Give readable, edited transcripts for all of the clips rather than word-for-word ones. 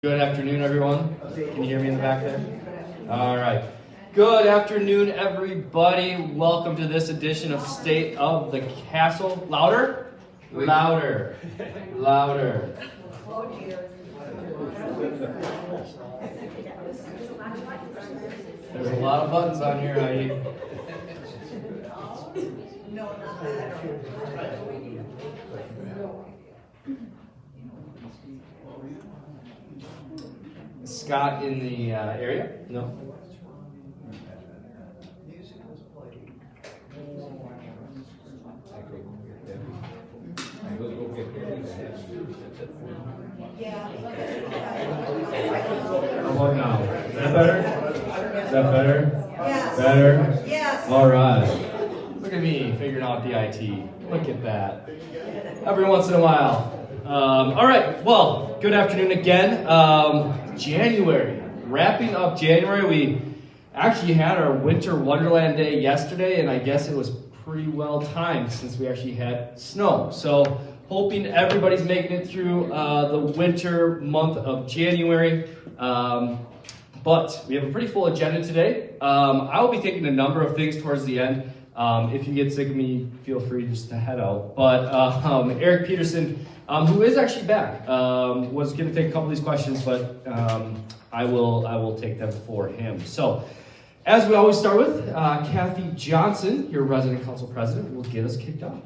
Good afternoon, everyone. Can you hear me in the back there? All right. Good afternoon, everybody. Welcome to this edition of State of the Castle. Louder? Louder. Louder. There's a lot of buttons on here, Heidi. Is Scott in the area? No. How about now? Is that better? Is that better? Yes. Better? Yes. All right. Look at me figuring out the IT. Look at that. Every once in a while. All right. Well, good afternoon again. January. Wrapping up January. We actually had our Winter Wonderland Day yesterday, and I guess it was pretty well timed since we actually had snow. So, hoping everybody's making it through the winter month of January. But we have a pretty full agenda today. I will be taking a number of things towards the end. If you get sick of me, feel free just to head out. But Eric Peterson, who is actually back, was going to take a couple of these questions, but I will take them for him. So, as we always start with, Kathy Johnson, your resident council president, will get us kicked off.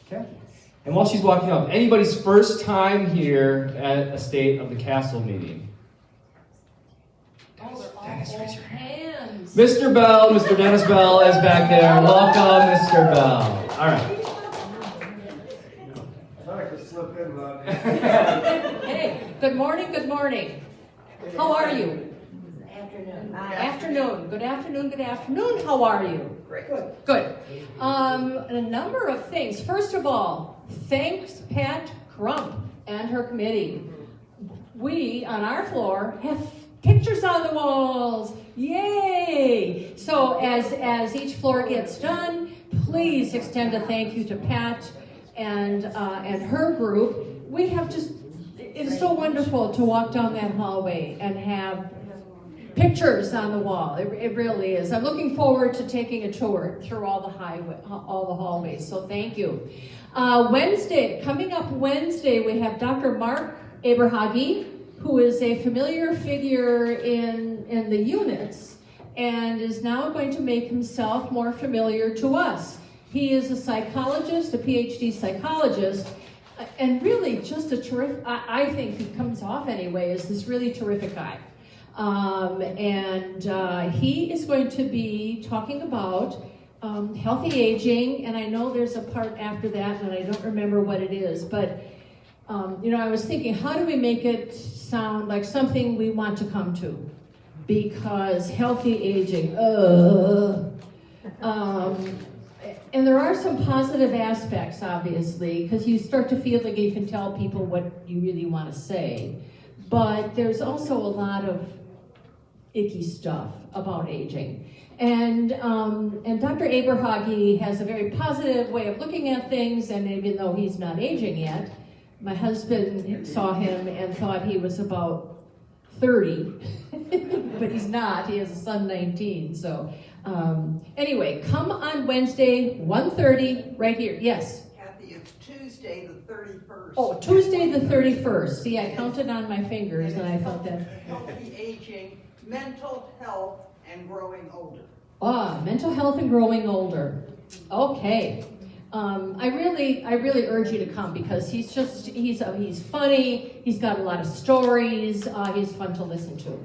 Kathy. And while she's walking up, anybody's first time here at a State of the Castle meeting? Dennis, raise your hand. Mr. Bell, Mr. Dennis Bell is back there. Welcome, Mr. Bell. All right. Hey, good morning, good morning. How are you? Afternoon. Good afternoon, good afternoon. How are you? Great. Good. A number of things. First of all, thanks Pat Crump and her committee. We, on our floor, have pictures on the walls. Yay! So as each floor gets done, please extend a thank you to Pat and her group. We have just, it is so wonderful to walk down that hallway and have pictures on the wall. It really is. I'm looking forward to taking a tour through all the hallways. So thank you. Coming up Wednesday, we have Dr. Mark Aberhage, who is a familiar figure in the units and is now going to make himself more familiar to us. He is a psychologist, a PhD psychologist, and really just a terrific, I think he comes off anyway as this really terrific guy. He is going to be talking about healthy aging, and I know there's a part after that, and I don't remember what it is, but I was thinking, how do we make it sound like something we want to come to? Because healthy aging, and there are some positive aspects, obviously, because you start to feel like you can tell people what you really want to say. But there's also a lot of icky stuff about aging. And Dr. Aberhage has a very positive way of looking at things, and even though he's not aging yet, my husband saw him and thought he was about 30, but he's not. He has a son 19. So anyway, come on Wednesday, 1:30, right here. Yes? Kathy, it's Tuesday the 31st. Oh, Tuesday the 31st. See, I counted on my fingers and I thought that. Healthy aging, mental health, and growing older. Mental health and growing older. Okay. I really urge you to come because he's funny, he's got a lot of stories, he's fun to listen to.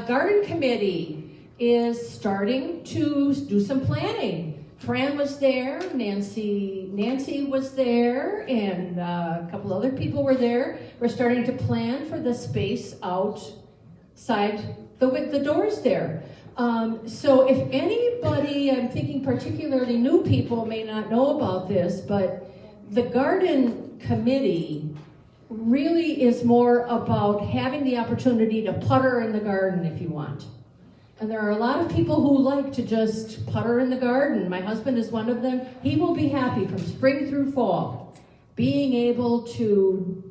Garden Committee is starting to do some planning. Fran was there, Nancy was there, and a couple other people were there. We're starting to plan for the space outside the doors there. So if anybody, I'm thinking particularly new people may not know about this, but the Garden Committee really is more about having the opportunity to putter in the garden if you want. And there are a lot of people who like to just putter in the garden. My husband is one of them. He will be happy from spring through fall, being able to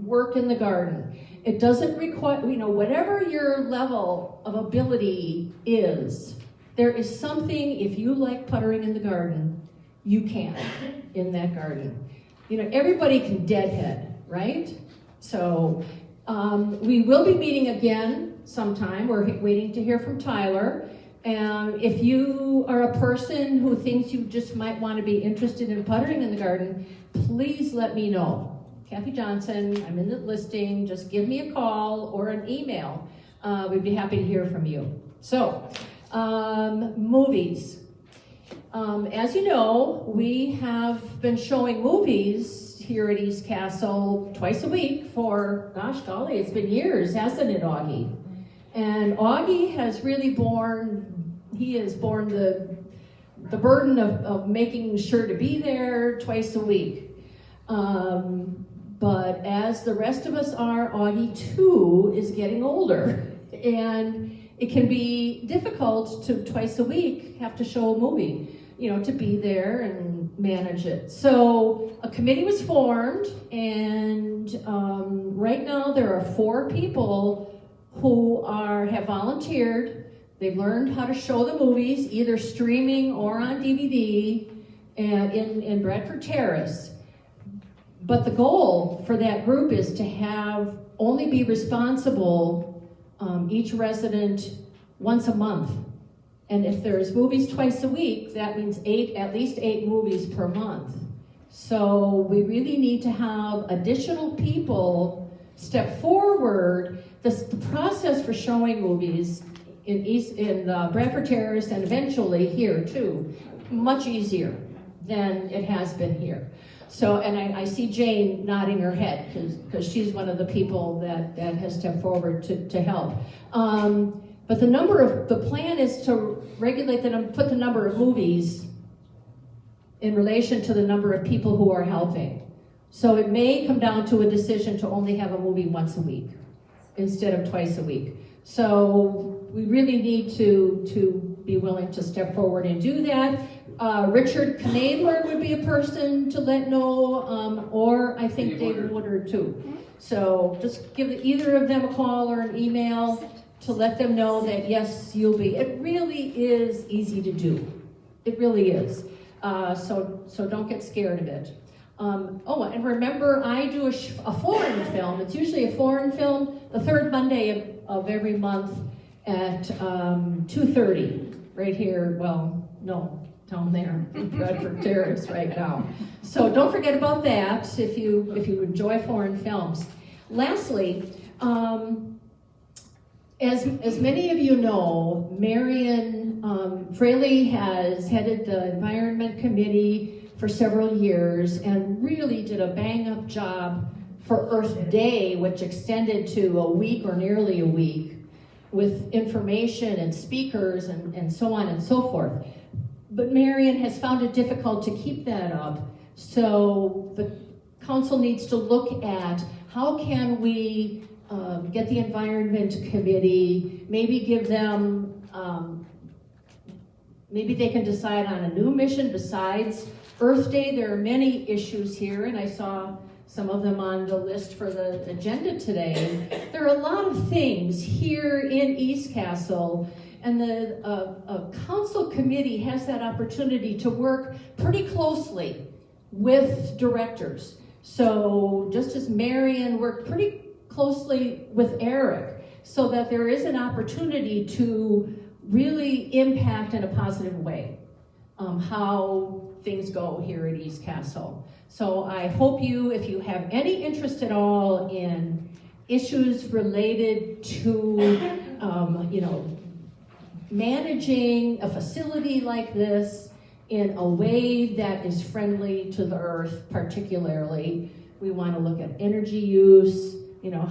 work in the garden. It doesn't require, whatever your level of ability is, there is something, if you like puttering in the garden, you can in that garden. Everybody can deadhead, right? So we will be meeting again sometime. We're waiting to hear from Tyler. And if you are a person who thinks you just might want to be interested in puttering in the garden, please let me know. Kathy Johnson, I'm in the listing. Just give me a call or an email. We'd be happy to hear from you. So, movies. As you know, we have been showing movies here at East Castle twice a week for, gosh golly, it's been years, hasn't it, Augie? And Augie has really borne the burden of making sure to be there twice a week. But as the rest of us are, Augie too is getting older. And it can be difficult to twice a week have to show a movie, to be there and manage it. So a committee was formed, and right now there are 4 people who have volunteered. They've learned how to show the movies, either streaming or on DVD in Bradford Terrace. But the goal for that group is to only be responsible, each resident once a month. And if there's movies twice a week, that means at least 8 movies per month. So we really need to have additional people step forward. The process for showing movies in Bradford Terrace and eventually here too, much easier than it has been here. So, and I see Jane nodding her head because she's one of the people that has stepped forward to help. But the plan is to regulate put the number of movies in relation to the number of people who are helping. So it may come down to a decision to only have a movie once a week instead of twice a week. So we really need to be willing to step forward and do that. Richard Knadler would be a person to let know, or I think David Woodard too. So just give either of them a call or an email to let them know that yes, you'll be. It really is easy to do. It really is. So don't get scared of it. And remember, I do a foreign film. It's usually a foreign film the third Monday of every month at 2:30, right here. Well, no, down there in Bradford Terrace right now. So don't forget about that if you enjoy foreign films. Lastly, as many of you know, Marion Fraley has headed the Environment Committee for several years and really did a bang-up job for Earth Day, which extended to a week or nearly a week with information and speakers and so on and so forth. But Marion has found it difficult to keep that up. So the council needs to look at how can we get the Environment Committee, maybe give them, maybe they can decide on a new mission besides Earth Day. There are many issues here, and I saw some of them on the list for the agenda today. There are a lot of things here in East Castle, and the council committee has that opportunity to work pretty closely with directors. So just as Marion worked pretty closely with Eric, so that there is an opportunity to really impact in a positive way how things go here at East Castle. So I hope if you have any interest at all in issues related to, managing a facility like this in a way that is friendly to the earth, particularly, we want to look at energy use,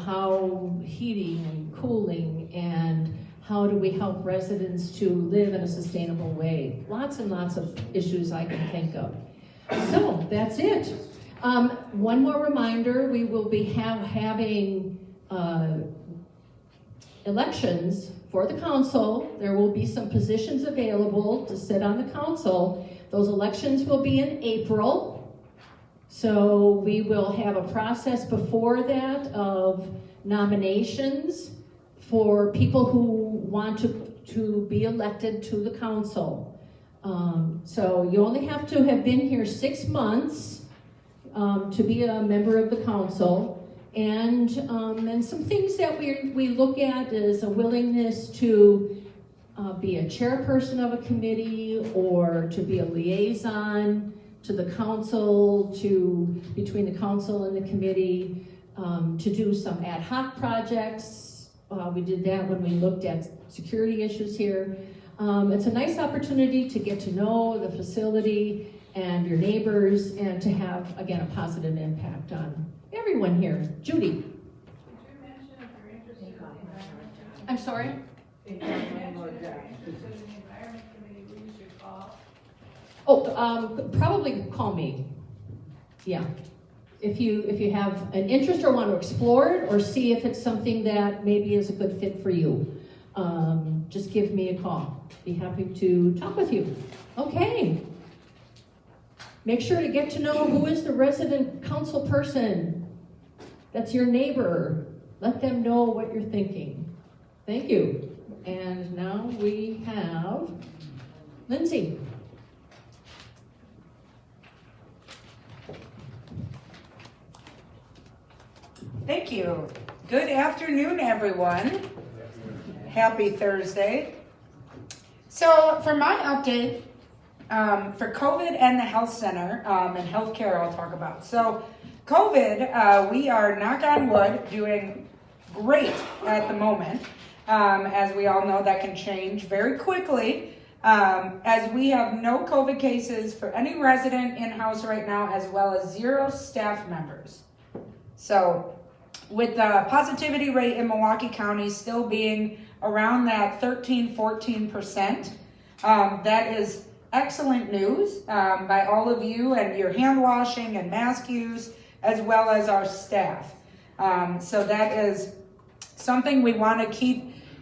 how heating and cooling, and how do we help residents to live in a sustainable way. Lots and lots of issues I can think of. So that's it. One more reminder, we will be having elections for the council. There will be some positions available to sit on the council. Those elections will be in April. So we will have a process before that of nominations for people who want to be elected to the council. So you only have to have been here 6 months to be a member of the council. And some things that we look at is a willingness to be a chairperson of a committee or to be a liaison to the council, between the council and the committee, to do some ad hoc projects. We did that when we looked at security issues here. It's a nice opportunity to get to know the facility and your neighbors and to have, again, a positive impact on everyone here. Judy. Did you mention if you're interested in the environment? I'm sorry? If you're interested in the environment committee, who you should call? Oh, probably call me. Yeah. If you have an interest or want to explore it or see if it's something that maybe is a good fit for you, just give me a call. Be happy to talk with you. Okay. Make sure to get to know who is the resident council person. That's your neighbor. Let them know what you're thinking. Thank you. And now we have Lindsay. Thank you. Good afternoon, everyone. Happy Thursday. So for my update, for COVID and the health center and healthcare I'll talk about. So COVID, we are, knock on wood, doing great at the moment. As we all know, that can change very quickly. As we have no COVID cases for any resident in-house right now, as well as 0 staff members. So with the positivity rate in Milwaukee County still being around that 13-14%, that is excellent news by all of you and your hand washing and mask use, as well as our staff. So that is something we want to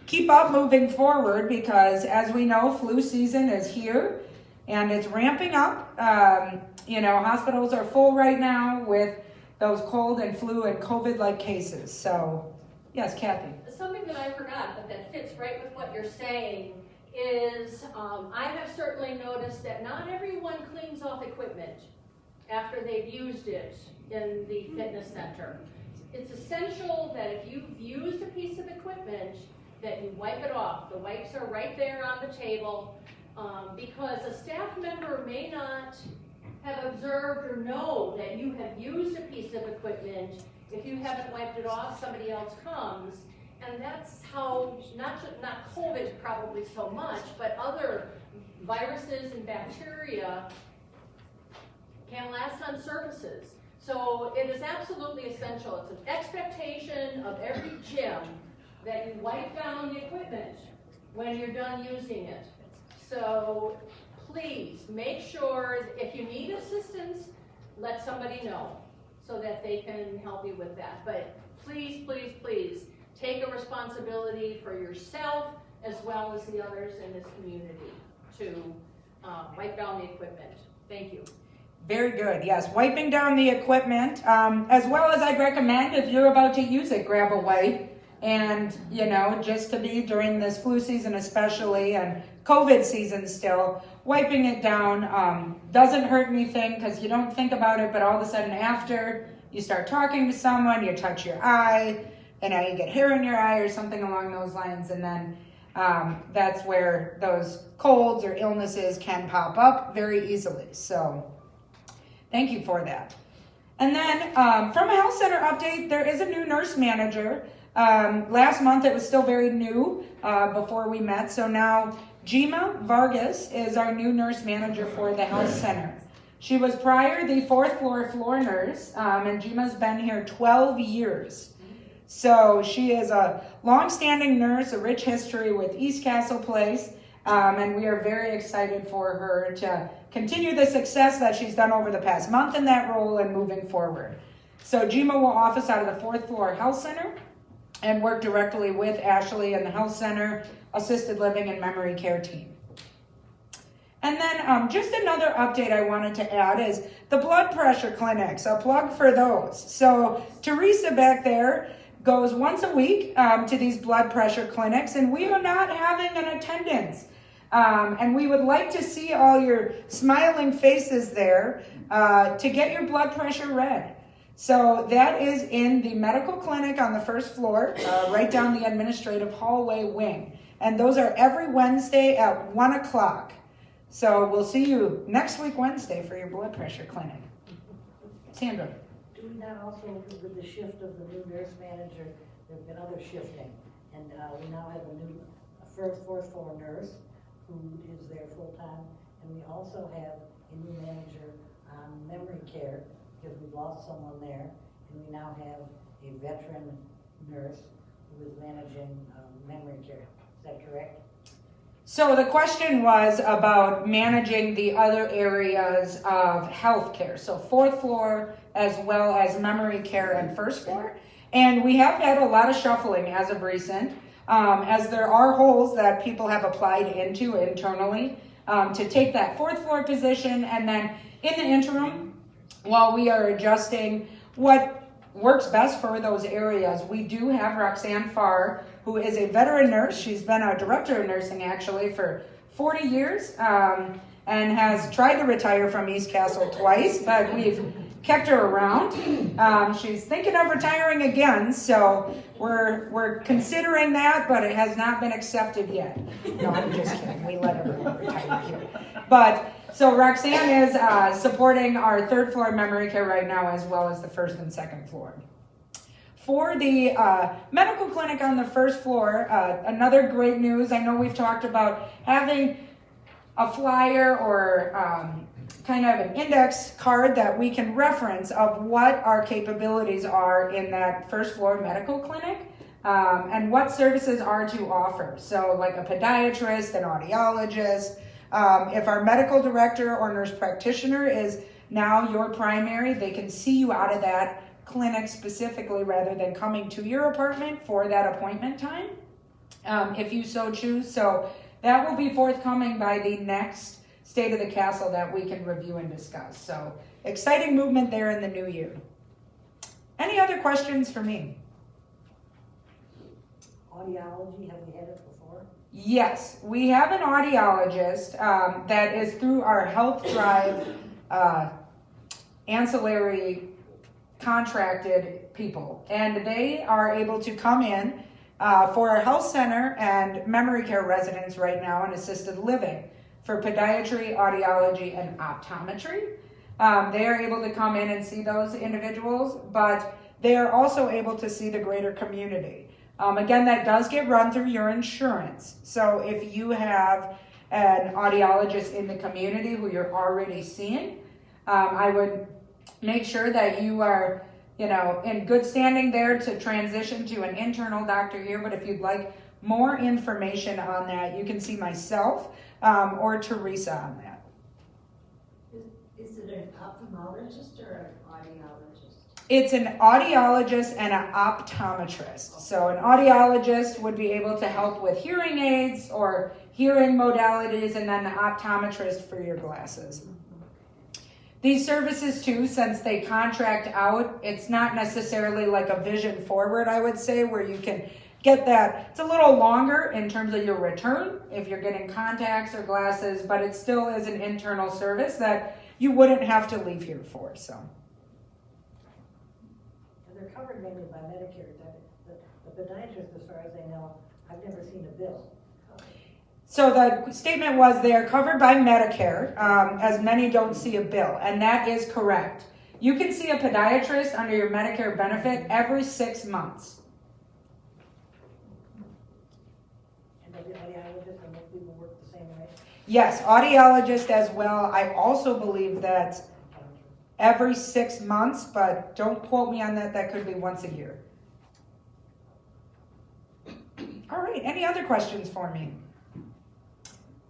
keep up moving forward, because as we know, flu season is here and it's ramping up. Hospitals are full right now with those cold and flu and COVID-like cases. So, yes, Kathy. Something that I forgot, but that fits right with what you're saying, is I have certainly noticed that not everyone cleans off equipment after they've used it in the fitness center. It's essential that if you've used a piece of equipment, that you wipe it off. The wipes are right there on the table, because a staff member may not have observed or know that you have used a piece of equipment. If you haven't wiped it off, somebody else comes. And that's how, not COVID probably so much, but other viruses and bacteria can last on surfaces. So it is absolutely essential. It's an expectation of every gym that you wipe down the equipment when you're done using it. So please make sure, if you need assistance, let somebody know so that they can help you with that. But please, please, please take a responsibility for yourself as well as the others in this community to wipe down the equipment. Thank you. Very good. Yes, wiping down the equipment, as well as I'd recommend, if you're about to use it, grab a wipe. And, just to be during this flu season especially, and COVID season still, wiping it down doesn't hurt anything because you don't think about it, but all of a sudden after you start talking to someone, you touch your eye, and now you get hair in your eye or something along those lines, and then that's where those colds or illnesses can pop up very easily. So thank you for that. And then from a health center update, there is a new nurse manager. Last month it was still very new before we met, so now Gima Vargas is our new nurse manager for the health center. She was prior the 4th floor nurse, and Gima's been here 12 years. So she is a long-standing nurse, a rich history with East Castle Place, and we are very excited for her to continue the success that she's done over the past month in that role and moving forward. So Gima will office out of the 4th floor health center and work directly with Ashley and the health center, assisted living and memory care team. And then just another update I wanted to add is the blood pressure clinics, a plug for those. So Teresa back there goes once a week to these blood pressure clinics, and we are not having an attendance. And we would like to see all your smiling faces there to get your blood pressure read. So that is in the medical clinic on the first floor, right down the administrative hallway wing. And those are every Wednesday at 1 o'clock. So we'll see you next week Wednesday for your blood pressure clinic. Sandra. Do we not also, with the shift of the new nurse manager, there've been other shifting, and we now have a fourth floor nurse who is there full time, and we also have a new manager on memory care, because we've lost someone there, and we now have a veteran nurse who is managing memory care. Is that correct? So the question was about managing the other areas of healthcare. So fourth floor as well as memory care and first floor. And we have had a lot of shuffling as of recent, as there are holes that people have applied into internally to take that fourth floor position. And then in the interim, while we are adjusting what works best for those areas, we do have Roxanne Farr, who is a veteran nurse. She's been a director of nursing actually for 40 years and has tried to retire from East Castle twice, but we've kept her around. She's thinking of retiring again, so we're considering that, but it has not been accepted yet. No, I'm just kidding. We let everyone retire here. But so Roxanne is supporting our third floor memory care right now, as well as the first and second floor. For the medical clinic on the first floor, another great news. I know we've talked about having a flyer or kind of an index card that we can reference of what our capabilities are in that first floor medical clinic and what services are to offer. So like a podiatrist, an audiologist, if our medical director or nurse practitioner is now your primary, they can see you out of that clinic specifically rather than coming to your apartment for that appointment time, if you so choose. So that will be forthcoming by the next State of the Castle that we can review and discuss. So exciting movement there in the new year. Any other questions for me? Audiology, have we had it before? Yes, we have an audiologist that is through our Health Drive ancillary contracted people, and they are able to come in for our health center and memory care residents right now in assisted living for podiatry, audiology, and optometry. They are able to come in and see those individuals, but they are also able to see the greater community. Again, that does get run through your insurance. So if you have an audiologist in the community who you're already seeing, I would make sure that you are, in good standing there to transition to an internal doctor here. But if you'd like more information on that, you can see myself or Teresa on that. Is it an ophthalmologist or an audiologist? It's an audiologist and an optometrist. So an audiologist would be able to help with hearing aids or hearing modalities, and then the optometrist for your glasses. These services too, since they contract out, it's not necessarily like a vision forward, I would say, where you can get that. It's a little longer in terms of your return if you're getting contacts or glasses, but it still is an internal service that you wouldn't have to leave here for. So. And they're covered mainly by Medicare. The podiatrist, as far as I know, I've never seen a bill. So the statement was they are covered by Medicare, as many don't see a bill, and that is correct. You can see a podiatrist under your Medicare benefit every 6 months. And the audiologist and most people work the same way? Yes, audiologist as well. I also believe that every 6 months, but don't quote me on that. That could be once a year. All right, any other questions for me?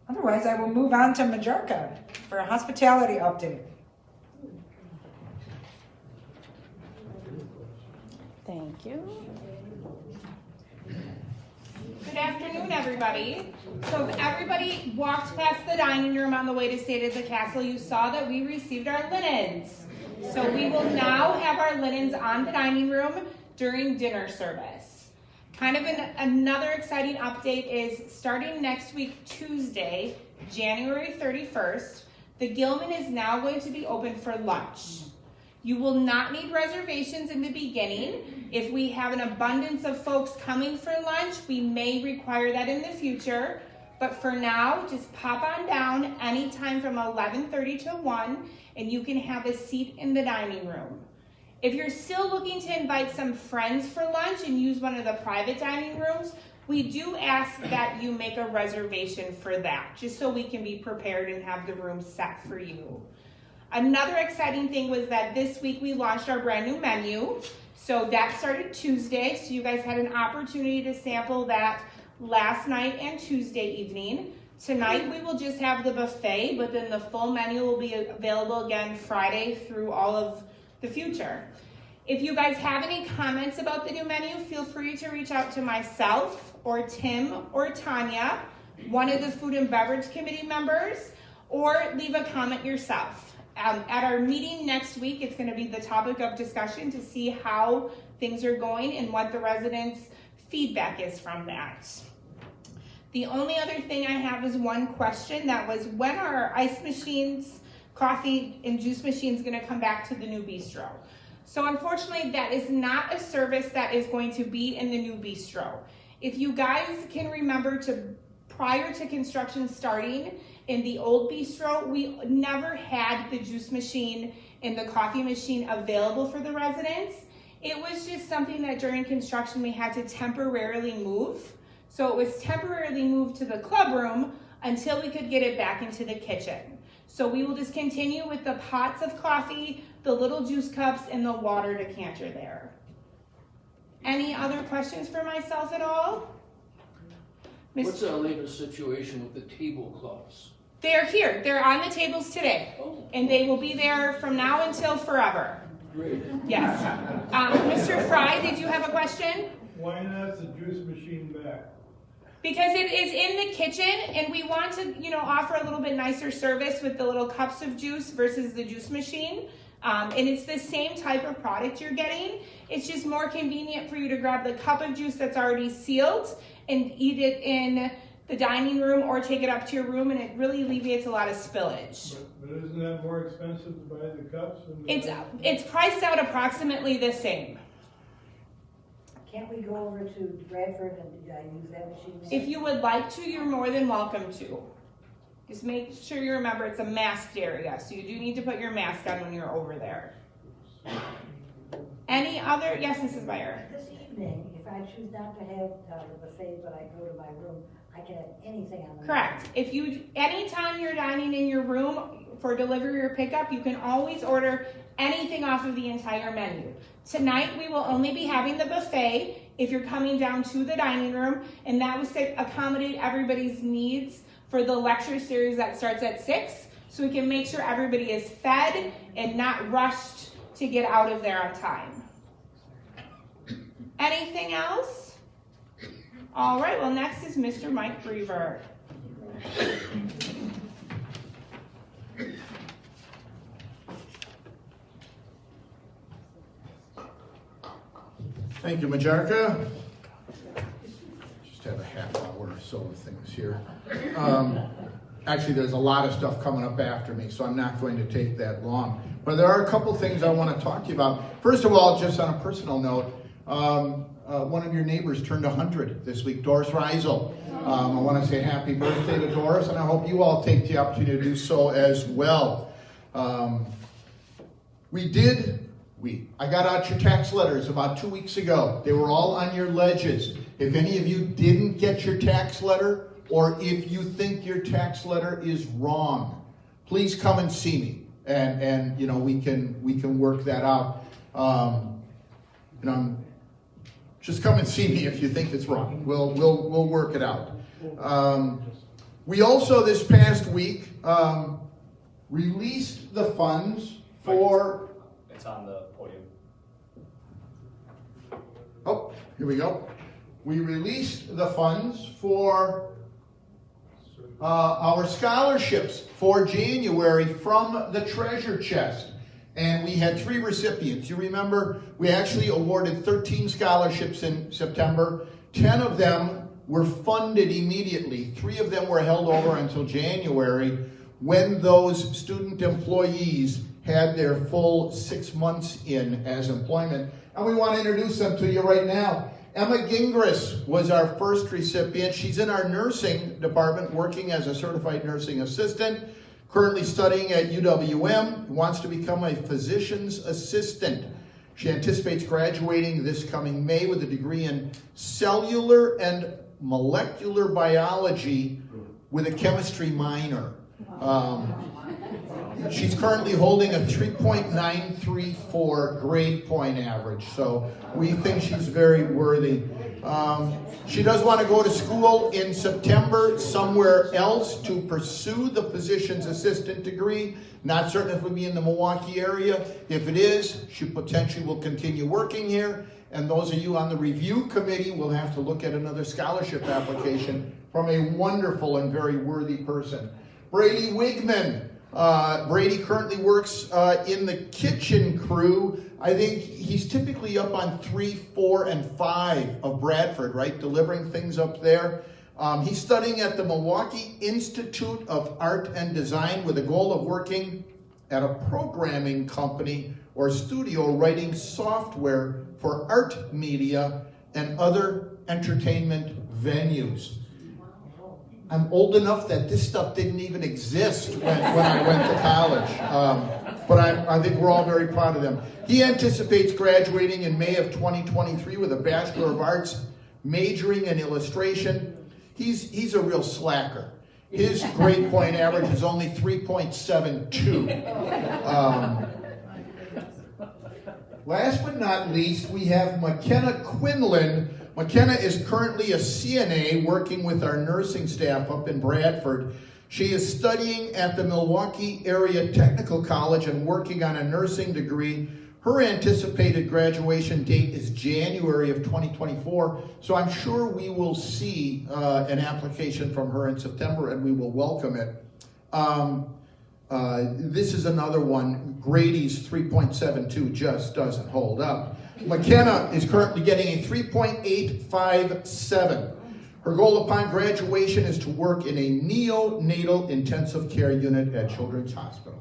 Otherwise, I will move on to Majorca for a hospitality update. Thank you. Good afternoon, everybody. So if everybody walked past the dining room on the way to State of the Castle, you saw that we received our linens. So we will now have our linens on the dining room during dinner service. Kind of another exciting update is starting next week, Tuesday, January 31st, the Gilman is now going to be open for lunch. You will not need reservations in the beginning. If we have an abundance of folks coming for lunch, we may require that in the future. But for now, just pop on down anytime from 11:30 to 1, and you can have a seat in the dining room. If you're still looking to invite some friends for lunch and use one of the private dining rooms, we do ask that you make a reservation for that, just so we can be prepared and have the room set for you. Another exciting thing was that this week we launched our brand new menu. So that started Tuesday, so you guys had an opportunity to sample that last night and Tuesday evening. Tonight we will just have the buffet, but then the full menu will be available again Friday through all of the future. If you guys have any comments about the new menu, feel free to reach out to myself or Tim or Tanya, one of the food and beverage committee members, or leave a comment yourself. At our meeting next week, it's going to be the topic of discussion to see how things are going and what the residents' feedback is from that. The only other thing I have is one question. That was, when are our ice machines, coffee and juice machines going to come back to the new bistro? So unfortunately, that is not a service that is going to be in the new bistro. If you guys can remember, prior to construction starting, in the old bistro, we never had the juice machine and the coffee machine available for the residents. It was just something that during construction we had to temporarily move. So it was temporarily moved to the club room until we could get it back into the kitchen. So we will just continue with the pots of coffee, the little juice cups, and the water decanter there. Any other questions for myself at all? What's the latest situation with the tablecloths? They're here. They're on the tables today. Oh. And they will be there from now until forever. Great. Yes. Mr. Fry, did you have a question? Why not the juice machine back? Because it is in the kitchen, and we want to, offer a little bit nicer service with the little cups of juice versus the juice machine. And it's the same type of product you're getting. It's just more convenient for you to grab the cup of juice that's already sealed and eat it in the dining room or take it up to your room, and it really alleviates a lot of spillage. But isn't that more expensive to buy the cups? It's priced out approximately the same. Can't we go over to Bradford and use that machine there? If you would like to, you're more than welcome to. Just make sure you remember it's a masked area, so you do need to put your mask on when you're over there. Any other? Yes, Mrs. Meyer. This evening, if I choose not to have the buffet, but I go to my room, I can have anything on the Correct. Anytime you're dining in your room for delivery or pickup, you can always order anything off of the entire menu. Tonight, we will only be having the buffet if you're coming down to the dining room, and that was to accommodate everybody's needs for the lecture series that starts at 6, so we can make sure everybody is fed and not rushed to get out of there on time. Anything else? All right, well, next is Mr. Mike Brever. Thank you, Majarka. Just have a half hour or so of things here. Actually, there's a lot of stuff coming up after me, so I'm not going to take that long. But there are a couple things I want to talk to you about. First of all, just on a personal note, one of your neighbors turned 100 this week, Doris Reisel. I want to say happy birthday to Doris, and I hope you all take the opportunity to do so as well. I got out your tax letters about 2 weeks ago. They were all on your ledges. If any of you didn't get your tax letter, or if you think your tax letter is wrong, please come and see me, and we can work that out. Just come and see me if you think it's wrong. We'll work it out. We also this past week released the funds for. It's on the podium. Oh, here we go. we released the funds for our scholarships for January from the treasure chest. And we had 3 recipients. You remember, we actually awarded 13 scholarships in September. 10 of them were funded immediately. 3 of them were held over until January, when those student employees had their full 6 months in as employment. And we want to introduce them to you right now. Emma Gingras was our first recipient. She's in our nursing department working as a certified nursing assistant, currently studying at UWM, wants to become a physician's assistant. She anticipates graduating this coming May with a degree in cellular and molecular biology with a chemistry minor. She's currently holding a 3.934 grade point average, so we think she's very worthy. She does want to go to school in September somewhere else to pursue the physician's assistant degree. Not certain if it will be in the Milwaukee area. If it is, she potentially will continue working here. And those of you on the review committee will have to look at another scholarship application from a wonderful and very worthy person. Brady Wigman. Brady currently works in the kitchen crew. I think he's typically up on 3, 4, and 5 of Bradford, right? Delivering things up there. He's studying at the Milwaukee Institute of Art and Design with the goal of working at a programming company or studio writing software for art media and other entertainment venues. I'm old enough that this stuff didn't even exist when I went to college. But I think we're all very proud of them. He anticipates graduating in May of 2023 with a Bachelor of Arts, majoring in illustration. He's a real slacker. His grade point average is only 3.72. Last but not least, we have McKenna Quinlan. McKenna is currently a CNA working with our nursing staff up in Bradford. She is studying at the Milwaukee Area Technical College and working on a nursing degree. Her anticipated graduation date is January of 2024, so I'm sure we will see an application from her in September and we will welcome it. This is another one. Grady's 3.72 just doesn't hold up. McKenna is currently getting a 3.857. Her goal upon graduation is to work in a neonatal intensive care unit at Children's Hospital.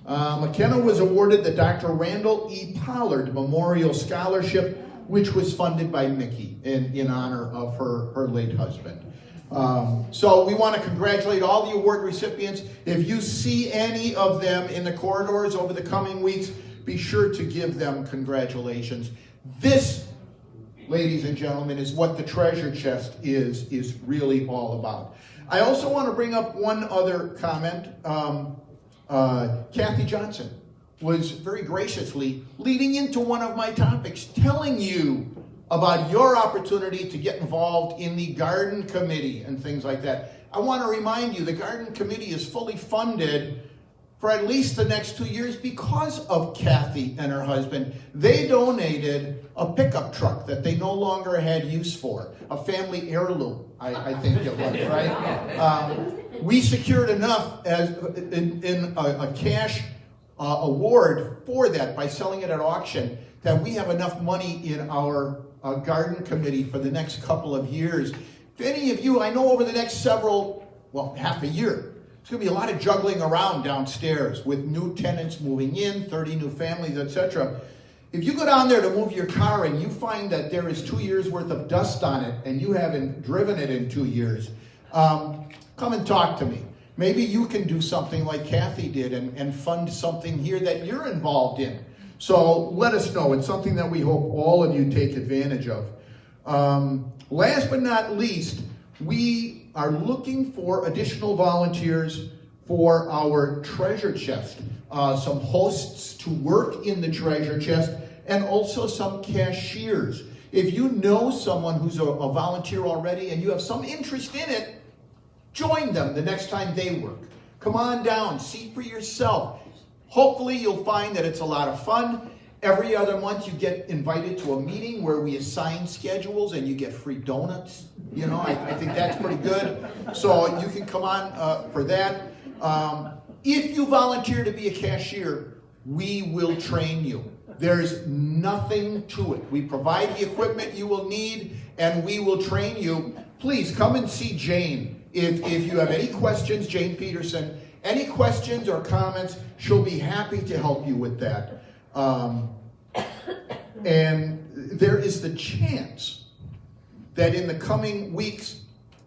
McKenna was awarded the Dr. Randall E. Pollard Memorial Scholarship, which was funded by Mickey in honor of her late husband. So we want to congratulate all the award recipients. If you see any of them in the corridors over the coming weeks, be sure to give them congratulations. This, ladies and gentlemen, is what the treasure chest is really all about. I also want to bring up one other comment. Kathy Johnson was very graciously leading into one of my topics, telling you about your opportunity to get involved in the garden committee and things like that. I want to remind you, the garden committee is fully funded for at least the next 2 years because of Kathy and her husband. They donated a pickup truck that they no longer had use for, a family heirloom, I think it was, right? We secured enough as in a cash award for that by selling it at auction that we have enough money in our garden committee for the next couple of years. If any of you, I know over the next half a year, there's going to be a lot of juggling around downstairs with new tenants moving in, 30 new families, etc. If you go down there to move your car and you find that there is 2 years worth of dust on it and you haven't driven it in 2 years, come and talk to me. Maybe you can do something like Kathy did and fund something here that you're involved in. So let us know. It's something that we hope all of you take advantage of. Last but not least, we are looking for additional volunteers for our treasure chest. Some hosts to work in the treasure chest and also some cashiers. If you know someone who's a volunteer already and you have some interest in it, join them the next time they work. Come on down, see for yourself. Hopefully you'll find that it's a lot of fun Every other month you get invited to a meeting where we assign schedules and you get free donuts. You know, I think that's pretty good. So you can come on for that. If you volunteer to be a cashier, we will train you. There's nothing to it. We provide the equipment you will need and we will train you. Please come and see Jane. If you have any questions, Jane Peterson, any questions or comments, she'll be happy to help you with that. And there is the chance that in the coming weeks,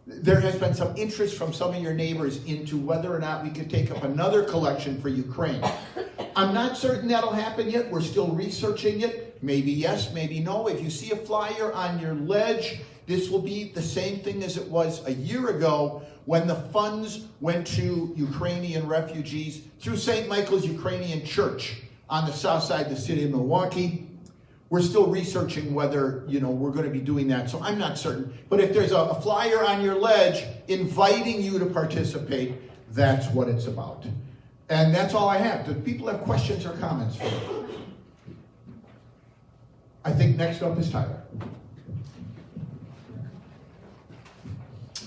there has been some interest from some of your neighbors into whether or not we could take up another collection for Ukraine. I'm not certain that'll happen yet. We're still researching it. Maybe yes, maybe no. If you see a flyer on your ledge, this will be the same thing as it was a year ago when the funds went to Ukrainian refugees through St. Michael's Ukrainian Church on the south side of the city of Milwaukee. We're still researching whether, we're going to be doing that, so I'm not certain. But if there's a flyer on your ledge inviting you to participate, that's what it's about. And that's all I have. Do people have questions or comments for me? I think next up is Tyler.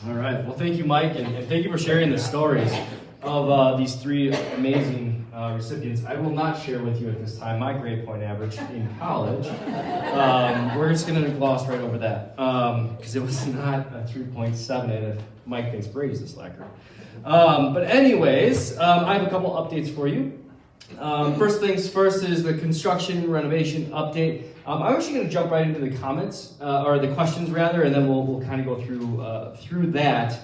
All right. Well, thank you, Mike, and thank you for sharing the stories of these three amazing recipients. I will not share with you at this time my grade point average in college. We're just going to gloss right over that because it was not a 3.7, if Mike thinks Brady's a slacker. But anyways, I have a couple updates for you. First things first is the construction renovation update. I'm actually going to jump right into the comments, or the questions rather, and then we'll kind of go through that.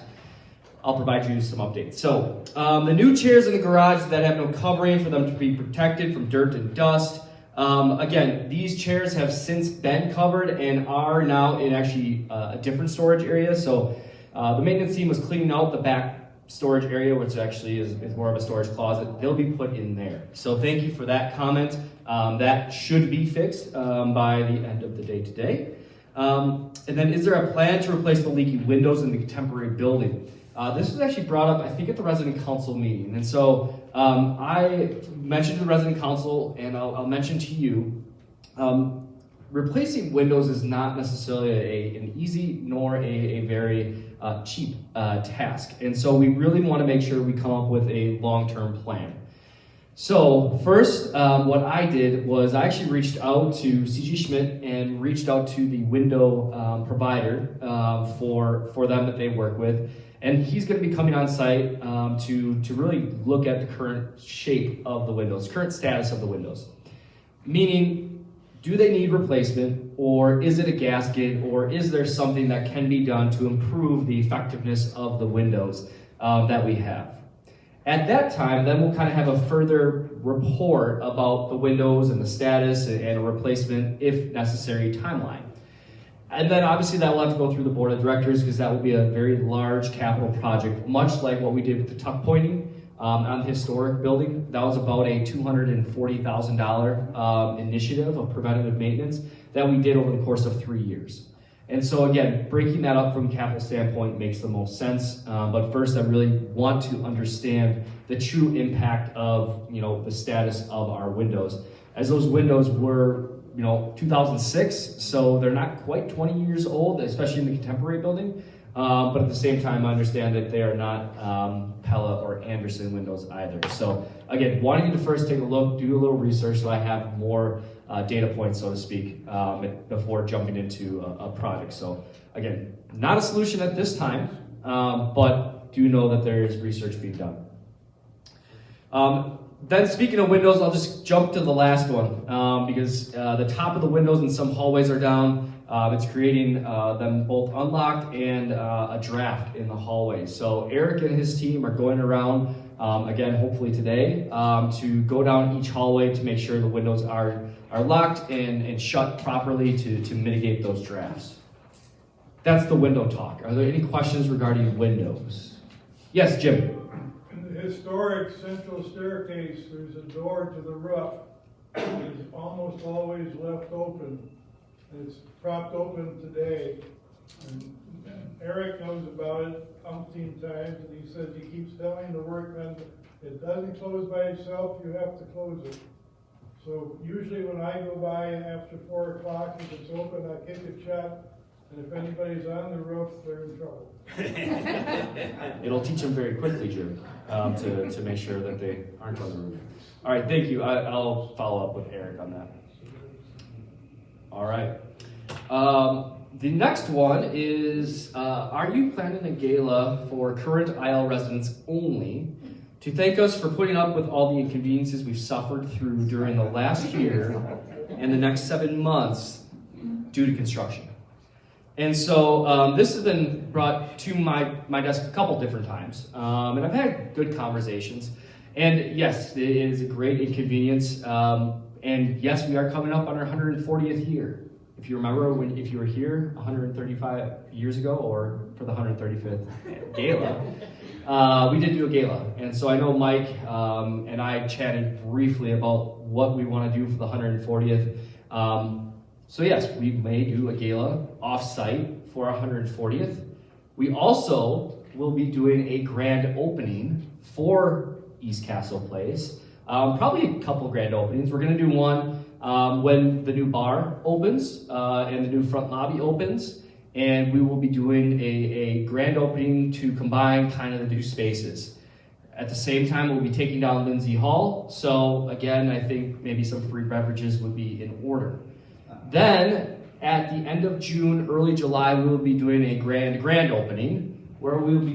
I'll provide you some updates. So, the new chairs in the garage that have no covering for them to be protected from dirt and dust. Again, these chairs have since been covered and are now in actually a different storage area. So, the maintenance team was cleaning out the back storage area, which actually is more of a storage closet. They'll be put in there. So thank you for that comment. That should be fixed by the end of the day today. And then, is there a plan to replace the leaky windows in the contemporary building? This was actually brought up, I think, at the resident council meeting. And so I mentioned to the resident council, and I'll mention to you, replacing windows is not necessarily an easy nor a very cheap task. And so we really want to make sure we come up with a long-term plan. So first, what I did was I actually reached out to C.G. Schmidt and reached out to the window provider for them that they work with. And he's going to be coming on site to really look at the current shape of the windows, current status of the windows. Meaning, do they need replacement, or is it a gasket, or is there something that can be done to improve the effectiveness of the windows that we have? At that time, then we'll kind of have a further report about the windows and the status and a replacement, if necessary, timeline. And then obviously that will have to go through the board of directors because that will be a very large capital project, much like what we did with the tuck pointing on the historic building. That was about a $240,000 initiative of preventative maintenance that we did over the course of 3 years. And so again, breaking that up from a capital standpoint makes the most sense. But first, I really want to understand the true impact of the status of our windows, as those windows were 2006, so they're not quite 20 years old, especially in the contemporary building. But at the same time, I understand that they are not Pella or Anderson windows either. So again, wanting you to first take a look, do a little research so I have more data points, so to speak, before jumping into a project. So again, not a solution at this time, but do know that there is research being done. Then speaking of windows, I'll just jump to the last one because the top of the windows in some hallways are down. It's creating them both unlocked and a draft in the hallway. So Eric and his team are going around, again, hopefully today, to go down each hallway to make sure the windows are locked and shut properly to mitigate those drafts. That's the window talk. Are there any questions regarding windows? Yes, Jim. In the historic central staircase, there's a door to the roof. It's almost always left open. It's propped open today. And Eric knows about it umpteen times, and he says he keeps telling the workmen, it doesn't close by itself, you have to close it. So usually when I go by after 4 o'clock, if it's open, I kick it shut, and if anybody's on the roof, they're in trouble. It'll teach them very quickly, Jim, to make sure that they aren't on the roof. All right, thank you. I'll follow up with Eric on that. All right. The next one is, are you planning a gala for current IL residents only to thank us for putting up with all the inconveniences we've suffered through during the last year and the next 7 months due to construction? And so this has been brought to my desk a couple different times, and I've had good conversations. And yes, it is a great inconvenience. And yes, we are coming up on our 140th year. If you remember if you were here 135 years ago, or for the 135th gala, we did do a gala. And so I know Mike and I chatted briefly about what we want to do for the 140th. So yes, we may do a gala off-site for our 140th. We also will be doing a grand opening for East Castle Place. Probably a couple grand openings. We're going to do one when the new bar opens and the new front lobby opens. And we will be doing a grand opening to combine kind of the two spaces. At the same time, we'll be taking down Lindsay Hall. So again, I think maybe some free beverages would be in order. Then, at the end of June, early July, we will be doing a grand opening where we will be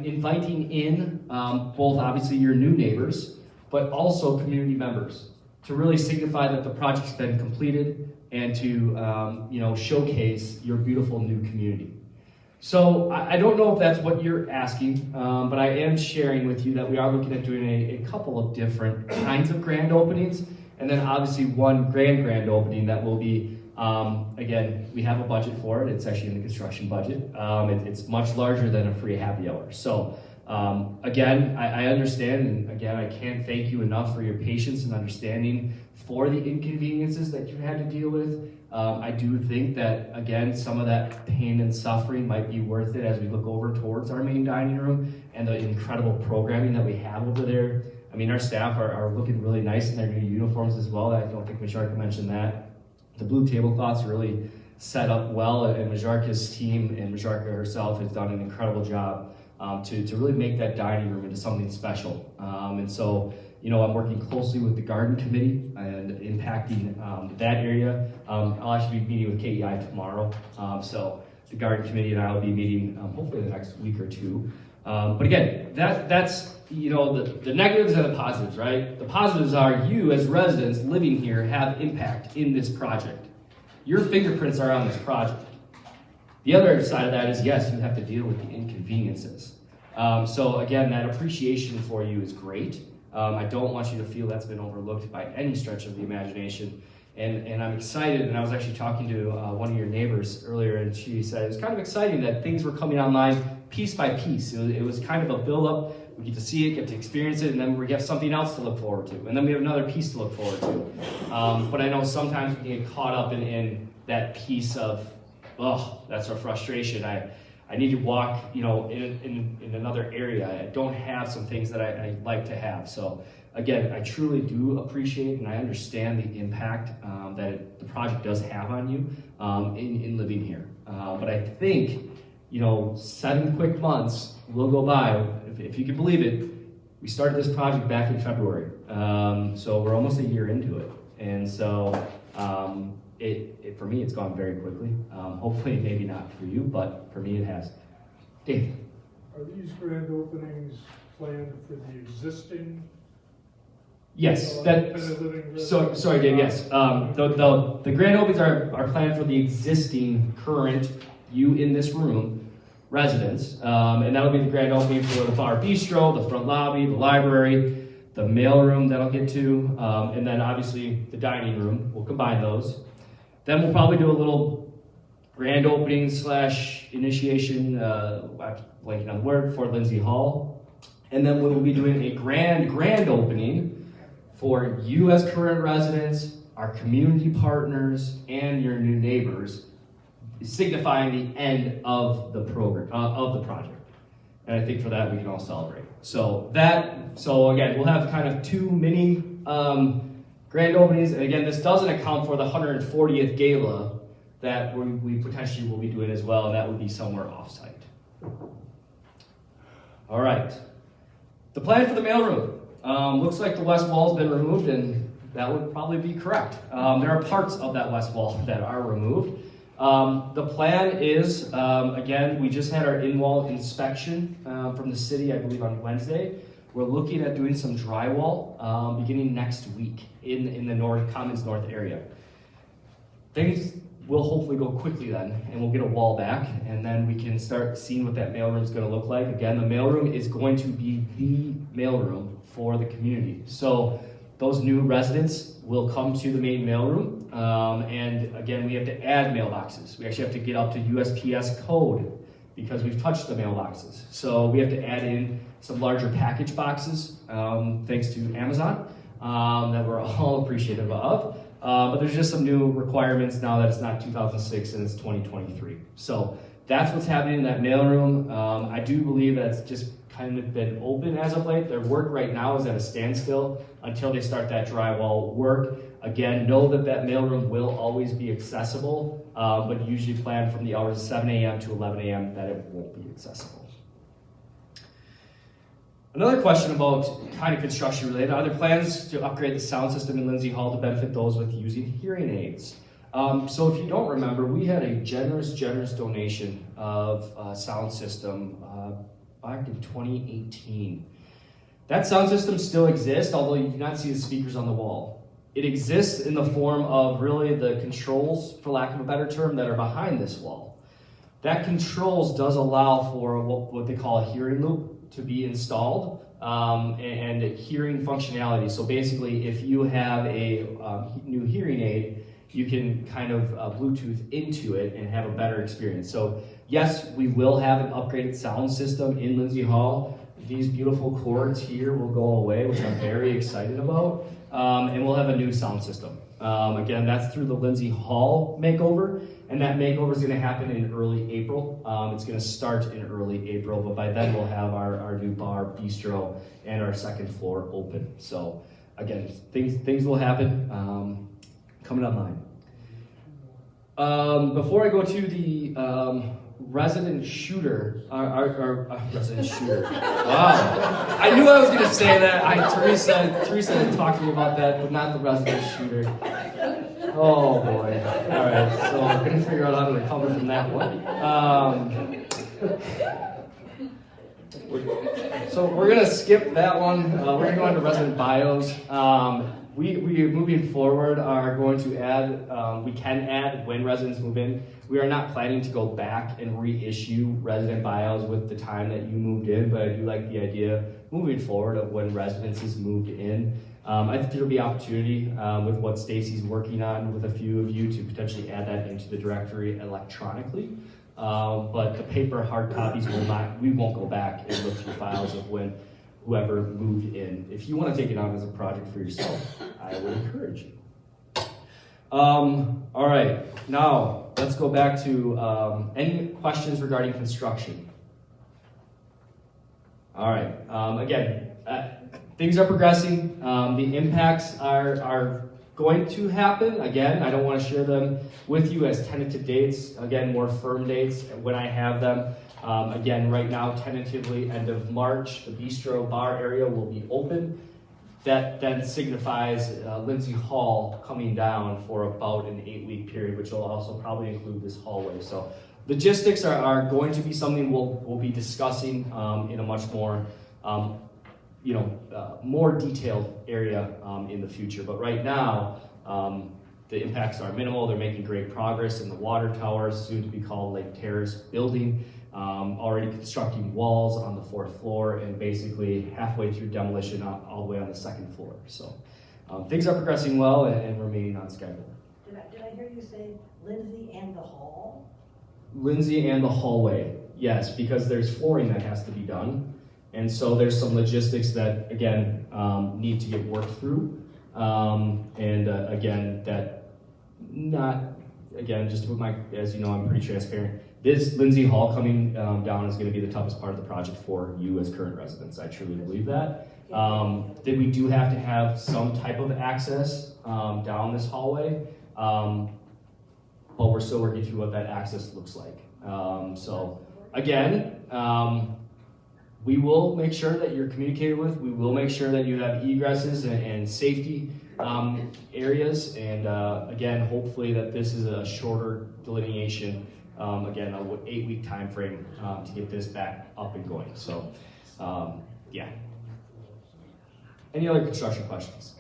inviting in both obviously your new neighbors, but also community members to really signify that the project's been completed and to showcase your beautiful new community. So I don't know if that's what you're asking, but I am sharing with you that we are looking at doing a couple of different kinds of grand openings, and then obviously one grand opening that will be, again, we have a budget for it. It's actually in the construction budget. It's much larger than a free happy hour. So again, I understand, and again, I can't thank you enough for your patience and understanding for the inconveniences that you had to deal with. I do think that, again, some of that pain and suffering might be worth it as we look over towards our main dining room and the incredible programming that we have over there. I mean, our staff are looking really nice in their new uniforms as well. I don't think Majarka mentioned that. The blue tablecloths really set up well, and Majarka's team and Majarka herself has done an incredible job to really make that dining room into something special. And so, I'm working closely with the garden committee and impacting that area. I'll actually be meeting with KEI tomorrow. So the garden committee and I will be meeting hopefully the next week or two. But again, that's the negatives and the positives, right? The positives are you as residents living here have impact in this project. Your fingerprints are on this project. The other side of that is, yes, you have to deal with the inconveniences. So again, that appreciation for you is great. I don't want you to feel that's been overlooked by any stretch of the imagination. And I'm excited, and I was actually talking to one of your neighbors earlier, and she said it was kind of exciting that things were coming online piece by piece. It was kind of a build-up. We get to see it, get to experience it, and then we have something else to look forward to. And then we have another piece to look forward to. But I know sometimes we get caught up in that piece of, that's our frustration. I need to walk, in another area. I don't have some things that I like to have. So again, I truly do appreciate and I understand the impact that the project does have on you in living here. But I think, 7 quick months will go by. If you can believe it, we started this project back in February. So we're almost a year into it. And so for me, it's gone very quickly. Hopefully, maybe not for you, but for me, it has. Dave. Are these grand openings planned for the existing? Yes. Sorry, Dave. Yes. The grand openings are planned for the existing current you in this room residents, and that'll be the grand opening for the bar bistro, the front lobby, the library, the mailroom that I'll get to, and then obviously the dining room. We'll combine those. Then we'll probably do a little grand opening / initiation, I'm blanking on the word, for Lindsay Hall. And then we'll be doing a grand opening for you as current residents, our community partners, and your new neighbors, signifying the end of the program, of the project. And I think for that we can all celebrate. So again, we'll have kind of 2 mini grand grand openings, and again, this doesn't account for the 140th gala that we potentially will be doing as well, and that would be somewhere offsite. All right. The plan for the mailroom. Looks like the west wall's been removed, and that would probably be correct. There are parts of that west wall that are removed. The plan is, again, we just had our in-wall inspection from the city, I believe, on Wednesday. We're looking at doing some drywall beginning next week in the Commons North area. Things will hopefully go quickly then, and we'll get a wall back, and then we can start seeing what that mailroom is going to look like. Again, the mailroom is going to be the mailroom for the community. So those new residents will come to the main mailroom, and again, we have to add mailboxes. We actually have to get up to USPS code because we've touched the mailboxes. So we have to add in some larger package boxes, thanks to Amazon, that we're all appreciative of. But there's just some new requirements now that it's not 2006 and it's 2023. So that's what's happening in that mailroom. I do believe that's just kind of been open as of late. Their work right now is at a standstill until they start that drywall work. Again, know that that mailroom will always be accessible, but usually plan from the hours of 7 a.m. to 11 a.m. that it won't be accessible. Another question about kind of construction related, are there plans to upgrade the sound system in Lindsay Hall to benefit those with using hearing aids? So if you don't remember, we had a generous donation of a sound system back in 2018. That sound system still exists, although you do not see the speakers on the wall. It exists in the form of really the controls, for lack of a better term, that are behind this wall. That controls does allow for what they call a hearing loop to be installed, and hearing functionality. So basically, if you have a new hearing aid, you can kind of Bluetooth into it and have a better experience. So yes, we will have an upgraded sound system in Lindsay Hall. These beautiful cords here will go away, which I'm very excited about, and we'll have a new sound system. Again, that's through the Lindsay Hall makeover, and that makeover is going to happen in early April. It's going to start in early April, but by then we'll have our new bar, bistro, and our second floor open. So again, things will happen coming online. Before I go to the resident shooter, our resident shooter. Wow, I knew I was going to say that. Teresa had talked to me about that, but not the resident shooter. Oh boy. All right, so we're going to figure out how to recover from that one. So we're going to skip that one. We're going to go on to resident bios. We moving forward are going to add, we can add when residents move in. We are not planning to go back and reissue resident bios with the time that you moved in, but I do like the idea moving forward of when residents has moved in. I think there'll be opportunity with what Stacy's working on with a few of you to potentially add that into the directory electronically. But the paper hard copies we won't go back and look through files of when whoever moved in. If you want to take it on as a project for yourself, I would encourage you. All right, now let's go back to any questions regarding construction. All right, again, things are progressing. The impacts are going to happen. Again, I don't want to share them with you as tentative dates. Again, more firm dates when I have them. Again, right now, tentatively, end of March, the bistro bar area will be open. That then signifies Lindsay Hall coming down for about an 8-week period, which will also probably include this hallway. So logistics are going to be something we'll be discussing in a much more, more detailed area in the future. But right now, the impacts are minimal. They're making great progress in the water tower, soon to be called Lake Terrace building. Already constructing walls on the 4th floor and basically halfway through demolition all the way on the 2nd floor. So things are progressing well and remaining on schedule. Did I hear you say Lindsay and the hall? Lindsay and the hallway, yes, because there's flooring that has to be done. And so there's some logistics that, again, need to get worked through. Again, just with as you know, I'm pretty transparent. This Lindsay Hall coming down is going to be the toughest part of the project for you as current residents. I truly believe that. That we do have to have some type of access down this hallway, but we're still working through what that access looks like. So again, we will make sure that you're communicated with. We will make sure that you have egresses and safety areas. And again, hopefully that this is a shorter delineation. Again, an 8-week time frame to get this back up and going. So, yeah. Any other construction questions?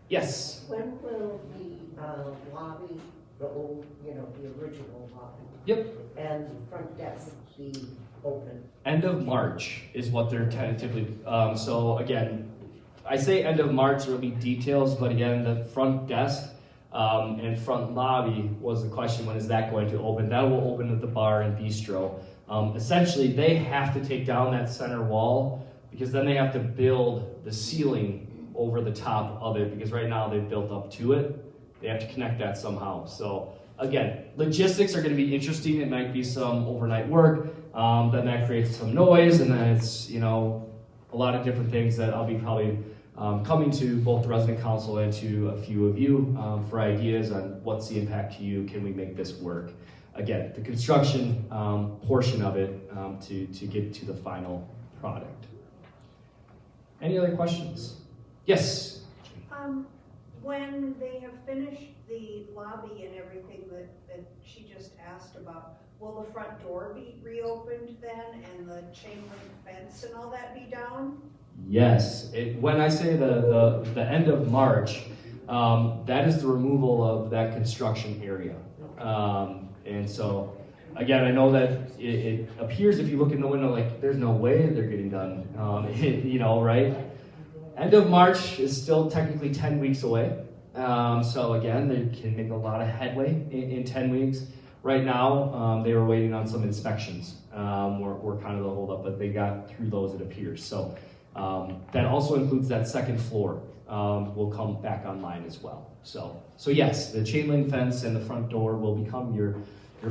Yes. When will the lobby, the old, the original lobby? Yep. And the front desk be open? End of March is what they're tentatively. So again, I say end of March. There will be details, but again, the front desk and front lobby was the question. When is that going to open? That will open at the bar and bistro. Essentially, they have to take down that center wall because then they have to build the ceiling over the top of it, because right now they've built up to it. They have to connect that somehow. So again, logistics are going to be interesting. It might be some overnight work, then that creates some noise, and then it's a lot of different things that I'll be probably coming to both the resident council and to a few of you for ideas on what's the impact to you. Can we make this work? Again, the construction portion of it to get to the final product. Any other questions? Yes? When they have finished the lobby and everything that she just asked about, will the front door be reopened then and the chain link fence and all that be down? Yes. When I say the end of March, that is the removal of that construction area. And so, again, I know that it appears if you look in the window like there's no way they're getting done, right? End of March is still technically 10 weeks away. So again, they can make a lot of headway in 10 weeks. Right now, they were waiting on some inspections. Were kind of the holdup, but they got through those, it appears. So that also includes that second floor will come back online as well. So yes, the chain link fence and the front door will become your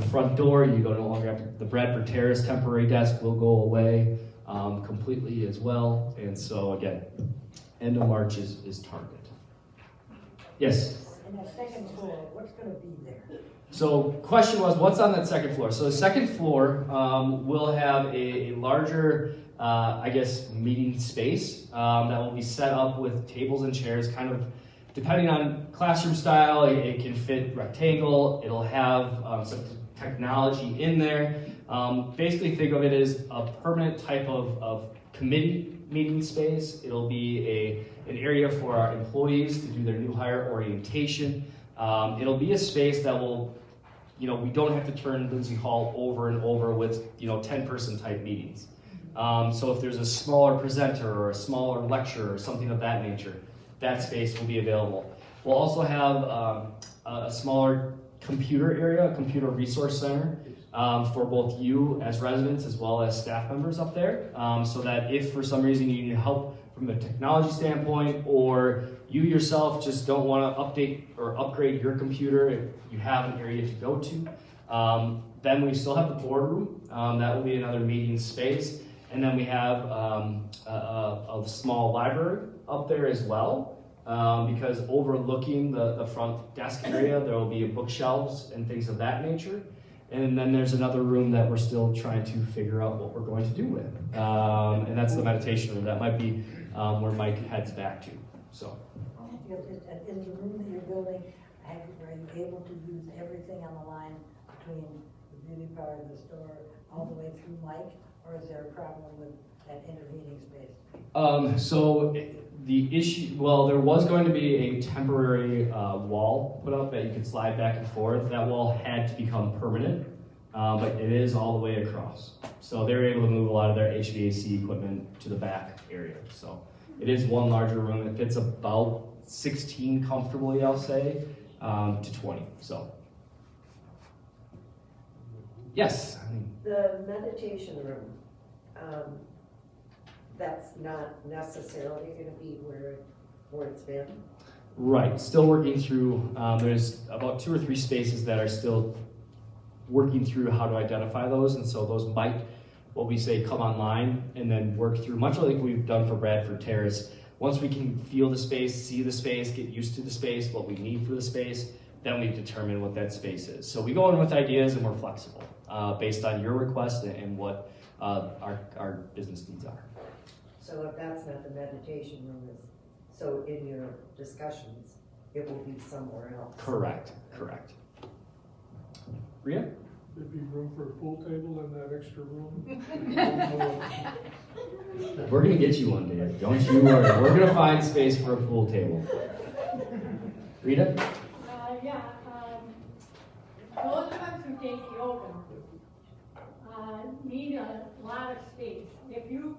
front door. You no longer have to, the Bradford Terrace temporary desk will go away completely as well. And so again, end of March is target. Yes? And that second floor, what's gonna be there? So question was, what's on that second floor? So the second floor will have a larger, meeting space that will be set up with tables and chairs, kind of depending on classroom style. It can fit rectangle. It'll have some technology in there. Basically think of it as a permanent type of committee meeting space. It'll be an area for our employees to do their new hire orientation. It'll be a space that will, we don't have to turn Lindsay Hall over and over with, 10-person type meetings. So if there's a smaller presenter or a smaller lecturer or something of that nature, that space will be available. We'll also have a smaller computer area, a computer resource center for both you as residents as well as staff members up there, so that if for some reason you need help from a technology standpoint, or you yourself just don't want to update or upgrade your computer, you have an area to go to. Then we still have the boardroom. That will be another meeting space. And then we have a small library up there as well, because overlooking the front desk area, there will be bookshelves and things of that nature. And then there's another room that we're still trying to figure out what we're going to do with. And that's the meditation room. That might be where Mike heads back to. So. Is the room that you're building, are you able to use everything on the line between the beauty part of the store all the way through Mike? Or is there a problem with that intervening space? So the issue, there was going to be a temporary wall put up that you could slide back and forth. That wall had to become permanent, but it is all the way across. So they were able to move a lot of their HVAC equipment to the back area. So it is one larger room. It fits about 16 comfortably, I'll say, to 20. So. Yes? The meditation room, that's not necessarily going to be where it's been? Right, still working through, there's about 2 or 3 spaces that are still working through how to identify those, and so those might what we say, come online and then work through, much like we've done for Bradford Terrace. Once we can feel the space, see the space, get used to the space, what we need for the space, then we determine what that space is. So we go in with ideas and we're flexible based on your request and what our business needs are. So if that's not the meditation room, so in your discussions, it will be somewhere else? Correct. Rita? There'd be room for a pool table in that extra room. We're gonna get you one day, don't you worry. We're gonna find space for a pool table. Rita? Those of us who take yoga need a lot of space. If you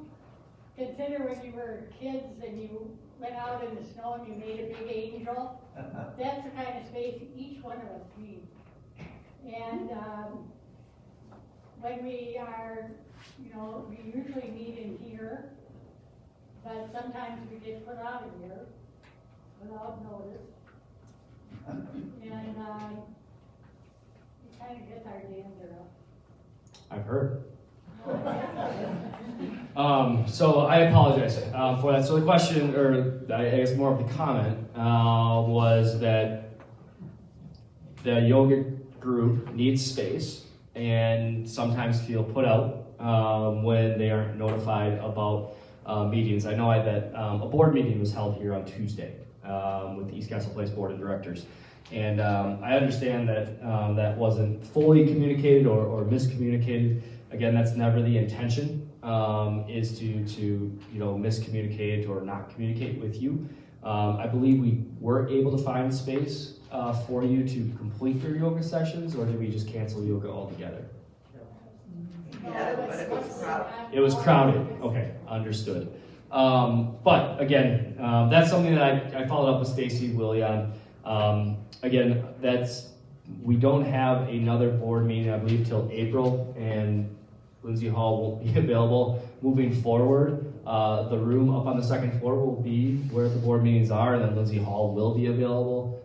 consider when you were kids and you went out in the snow and you made a big angel, that's the kind of space each one of us needs. And when we are, we usually meet in here, but sometimes we get put out of here without notice. And it kind of gets our dander up. I've heard. So I apologize for that. So the question, or I guess more of the comment, was that the yoga group needs space and sometimes feel put out when they aren't notified about meetings. I know that a board meeting was held here on Tuesday with the East Castle Place Board of Directors. And I understand that that wasn't fully communicated or miscommunicated. Again, that's never the intention, is to miscommunicate or not communicate with you. I believe we were able to find space for you to complete your yoga sessions, or did we just cancel yoga altogether? It was crowded. Okay, understood. But again, that's something that I followed up with Stacy Willie on. Again, we don't have another board meeting, I believe, till April, and Lindsay Hall won't be available. Moving forward, the room up on the second floor will be where the board meetings are, and then Lindsay Hall will be available.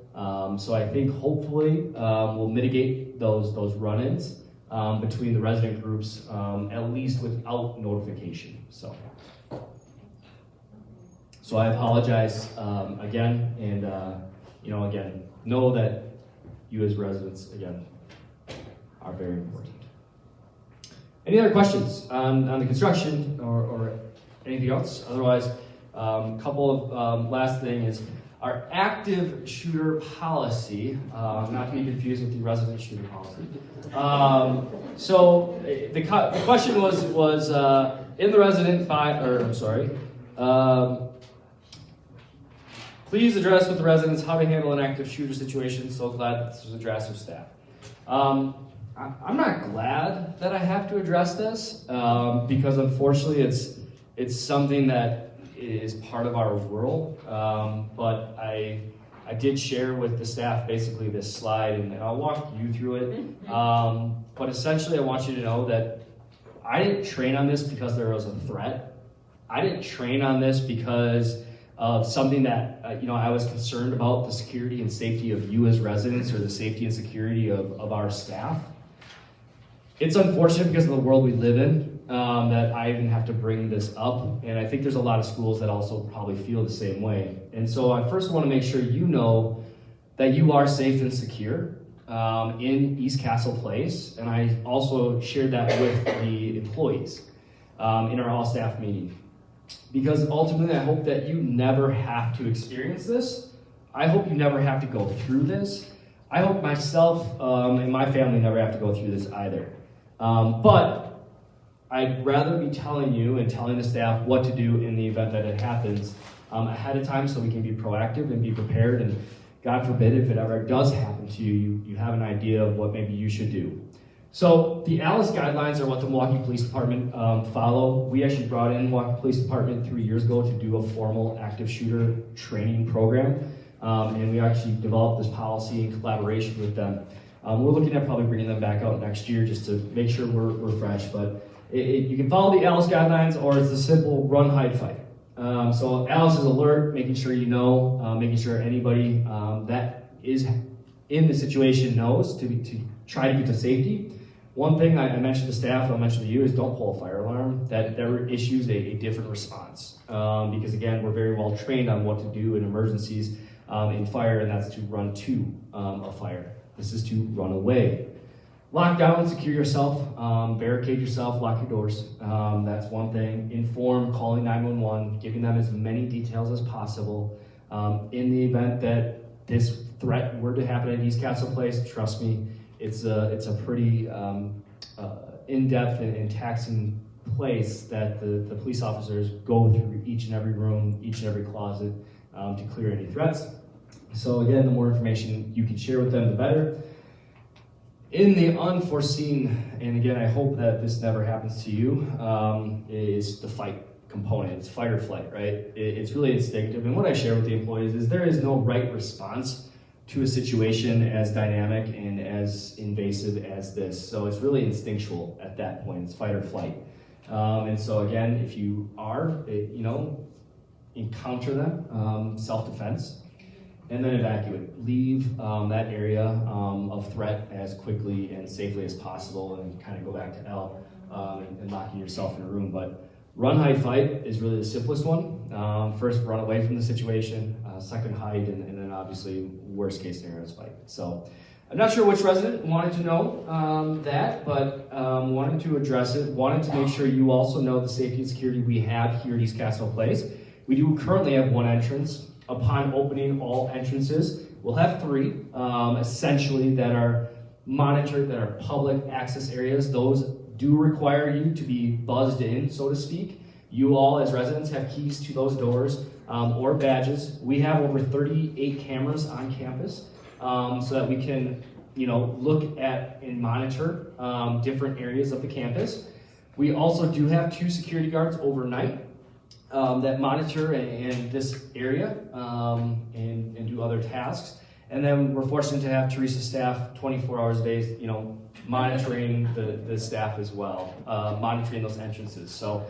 So I think hopefully we'll mitigate those run-ins between the resident groups, at least without notification. So I apologize again, and again, know that you as residents, again, are very important. Any other questions on the construction or anything else? Otherwise, a couple of last thing is our active shooter policy, not to be confused with the resident shooter policy. So the question was in the resident please address with the residents how to handle an active shooter situation. So glad that this was addressed with staff. I'm not glad that I have to address this because unfortunately it's something that is part of our world. But I did share with the staff basically this slide, and I'll walk you through it. But essentially I want you to know that I didn't train on this because there was a threat. I didn't train on this because of something that I was concerned about the security and safety of you as residents or the safety and security of our staff. It's unfortunate because of the world we live in that I even have to bring this up, and I think there's a lot of schools that also probably feel the same way. And so I first want to make sure you know that you are safe and secure in East Castle Place, and I also shared that with the employees in our all-staff meeting. Because ultimately, I hope that you never have to experience this. I hope you never have to go through this. I hope myself and my family never have to go through this either. But I'd rather be telling you and telling the staff what to do in the event that it happens ahead of time so we can be proactive and be prepared. And God forbid, if it ever does happen to you, you have an idea of what maybe you should do. So the ALICE guidelines are what the Milwaukee Police Department follow. We actually brought in Milwaukee Police Department 3 years ago to do a formal active shooter training program. And we actually developed this policy in collaboration with them. We're looking at probably bringing them back out next year just to make sure we're fresh. But you can follow the ALICE guidelines, or it's the simple run, hide, fight. So ALICE is alert, making sure you know, making sure anybody that is in the situation knows to try to get to safety. One thing I mentioned to staff, I'll mention to you, is don't pull a fire alarm. That issues a different response. Because again, we're very well trained on what to do in emergencies in fire, and that's to run to a fire. This is to run away. Lock down, secure yourself, barricade yourself, lock your doors. That's one thing. Inform, calling 911, giving them as many details as possible. In the event that this threat were to happen at East Castle Place, trust me, it's a pretty in-depth and taxing place that the police officers go through each and every room, each and every closet to clear any threats. So again, the more information you can share with them, the better. In the unforeseen, and again, I hope that this never happens to you, is the fight component. It's fight or flight, right? It's really instinctive. And what I share with the employees is there is no right response to a situation as dynamic and as invasive as this. So it's really instinctual at that point. It's fight or flight. And so again, if you are, encounter them, self-defense, and then evacuate. Leave that area of threat as quickly and safely as possible, and kind of go back to L and locking yourself in a room. But run, hide, fight is really the simplest one. First, run away from the situation. Second, hide, and then obviously worst case scenario is fight. So I'm not sure which resident wanted to know that, but wanted to address it. Wanted to make sure you also know the safety and security we have here at East Castle Place. We do currently have one entrance. Upon opening all entrances, we'll have 3, essentially, that are monitored, that are public access areas. Those do require you to be buzzed in, so to speak. You all, as residents, have keys to those doors or badges. We have over 38 cameras on campus so that we can, look at and monitor different areas of the campus. We also do have 2 security guards overnight that monitor in this area and do other tasks. And then we're fortunate to have Teresa's staff 24 hours a day, monitoring the staff as well, monitoring those entrances. So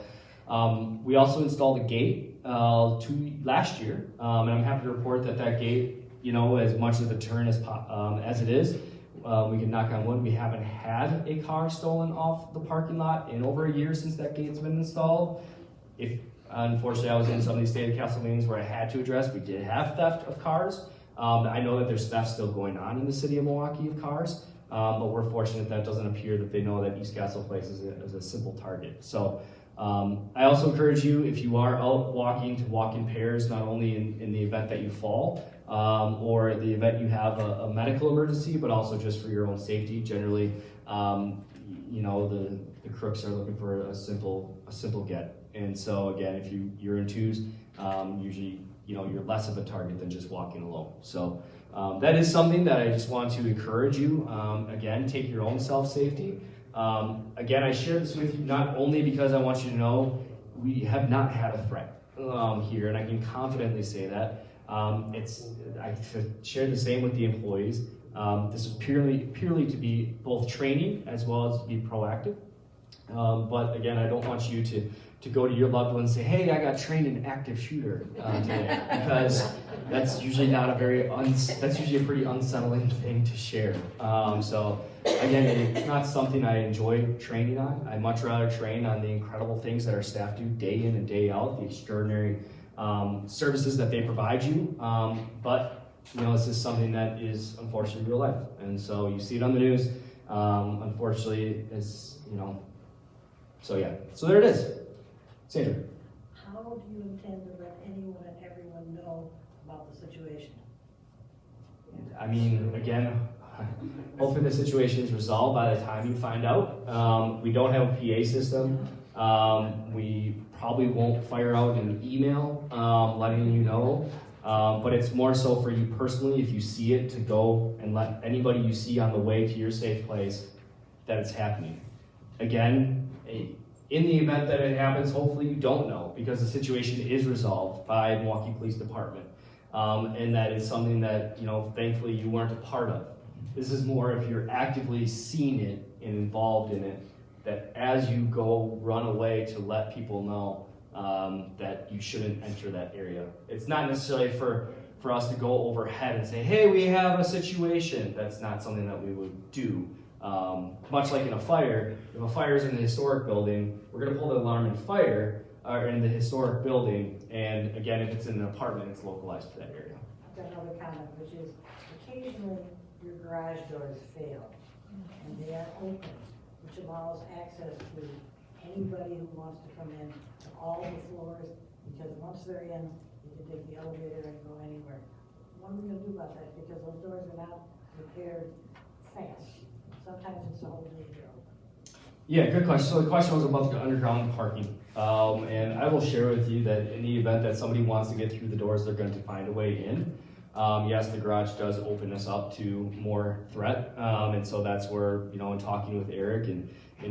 we also installed a gate last year, and I'm happy to report that gate, as much of a deterrent as it is, we can knock on wood, we haven't had a car stolen off the parking lot in over a year since that gate's been installed. Unfortunately, I was in some of these State of Castle meetings where I had to address, we did have theft of cars. I know that there's theft still going on in the city of Milwaukee of cars, but we're fortunate that it doesn't appear that they know that East Castle Place is a simple target. So I also encourage you, if you are out walking, to walk in pairs, not only in the event that you fall or the event you have a medical emergency, but also just for your own safety. Generally, the crooks are looking for a simple get. And so again, if you're in 2s, usually you're less of a target than just walking alone. So that is something that I just want to encourage you. Again, take your own self-safety. Again, I share this with you not only because I want you to know we have not had a threat here, and I can confidently say that. I share the same with the employees. This is purely to be both training as well as to be proactive. But again, I don't want you to go to your loved one and say, hey, I got trained in active shooter today, because that's usually that's usually a pretty unsettling thing to share. So again, it's not something I enjoy training on. I much rather train on the incredible things that our staff do day in and day out, the extraordinary services that they provide you. But this is something that is unfortunately real life. And so you see it on the news. Unfortunately, it's, so yeah. So there it is. Sandra. How do you intend to let anyone and everyone know about the situation? I mean, again, hopefully the situation is resolved by the time you find out. We don't have a PA system. We probably won't fire out an email letting you know, but it's more so for you personally, if you see it, to go and let anybody you see on the way to your safe place that it's happening. Again, in the event that it happens, hopefully you don't know, because the situation is resolved by Milwaukee Police Department. And that is something that, thankfully you weren't a part of. This is more if you're actively seeing it and involved in it, that as you go run away to let people know that you shouldn't enter that area. It's not necessarily for us to go overhead and say, hey, we have a situation. That's not something that we would do. Much like in a fire, if a fire is in the historic building, we're going to pull the alarm in fire or in the historic building, and again, if it's in an apartment, it's localized to that area. I've got another comment, which is occasionally your garage doors fail, and they are open, which allows access to anybody who wants to come in to all the floors, because once they're in, you can take the elevator and go anywhere. What are we gonna do about that? Because those doors are not repaired fast. Sometimes it's a whole day deal. Yeah, good question. So the question was about the underground parking. And I will share with you that in the event that somebody wants to get through the doors, they're going to find a way in. Yes, the garage does open us up to more threat. And so that's where, you know, in talking with Eric and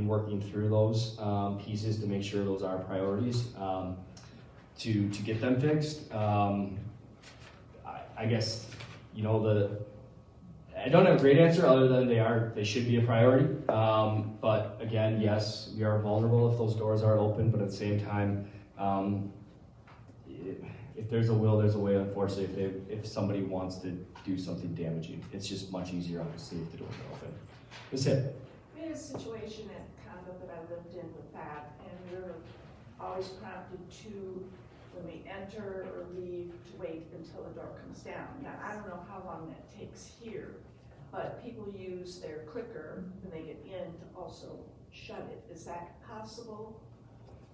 working through those pieces to make sure those are priorities to get them fixed. I guess, you know, I don't have a great answer other than they should be a priority. But again, yes, we are vulnerable if those doors are open, but at the same time, if there's a will, there's a way, unfortunately, if somebody wants to do something damaging. It's just much easier, obviously, if the doors are open. That's it. We had a situation at condo that I lived in with that, and we were always prompted to, when we enter or leave, to wait until the door comes down. Now, I don't know how long that takes here, but people use their clicker when they get in to also shut it. Is that possible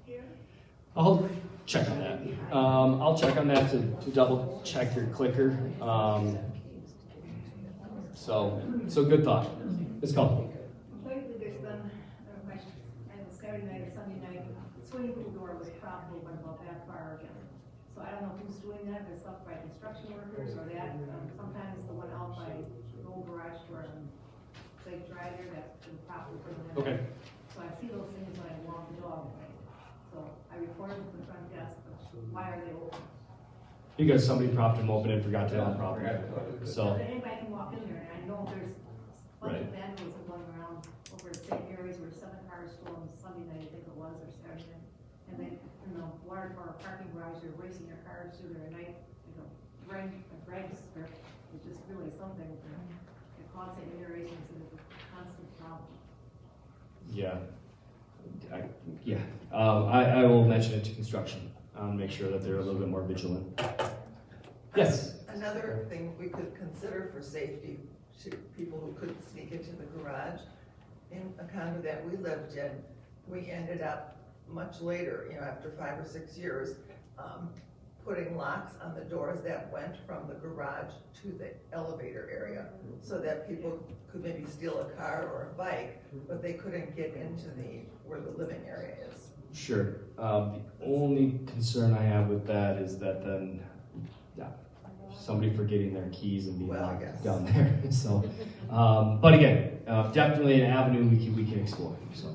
here? I'll check on that. I'll check on that to double check your clicker. So good thought. Let's go. Lately, there's been, on Saturday night or Sunday night, the swimming pool door was probably went about that far again. So I don't know who's doing that, if it's up by construction workers or that. Sometimes the one out by the old garage door on Lake Drive there, that's been probably for the Okay. So I see those things when I walk the dog. So I reported to the front desk, but why are they open? Because somebody propped them open and forgot to unprop them. So. But anybody can walk in there, and I know there's a bunch of vandalism going around over at St. Mary's where 7 cars stole on Sunday night, I think it was, or Saturday night. And they, in the water tower parking garage, they're racing their cars through there at night, you know, drag strip, it's just really something. It caused St. Mary's, and it's a constant problem. Yeah. I will mention it to construction. Make sure that they're a little bit more vigilant. Yes? Another thing we could consider for safety to people who couldn't sneak into the garage, in a condo that we lived in, we ended up much later, you know, after 5 or 6 years, putting locks on the doors that went from the garage to the elevator area, so that people could maybe steal a car or a bike, but they couldn't get into where the living area is. Sure. The only concern I have with that is that then, somebody forgetting their keys and being locked down there. So, but again, definitely an avenue we can explore. So,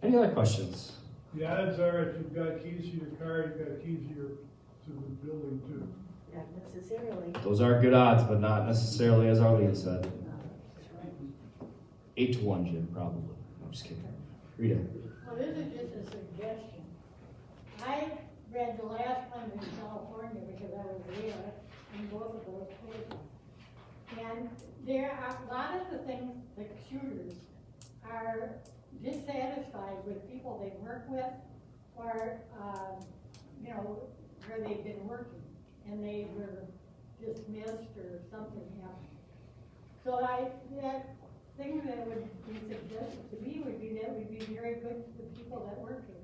any other questions? The odds are if you've got keys to your car, you've got keys to the building too. Not necessarily. Those are good odds, but not necessarily, as Arlene said. 8 to 1, Jim, probably. I'm just kidding. Rita. Well, this is just a suggestion. I read the last one in California because I was there in both of those places. And there are a lot of the things, the shooters are dissatisfied with people they work with or, you know, where they've been working and they were dismissed or something happened. So that thing that would be suggested to me would be that would be very good to the people that work here.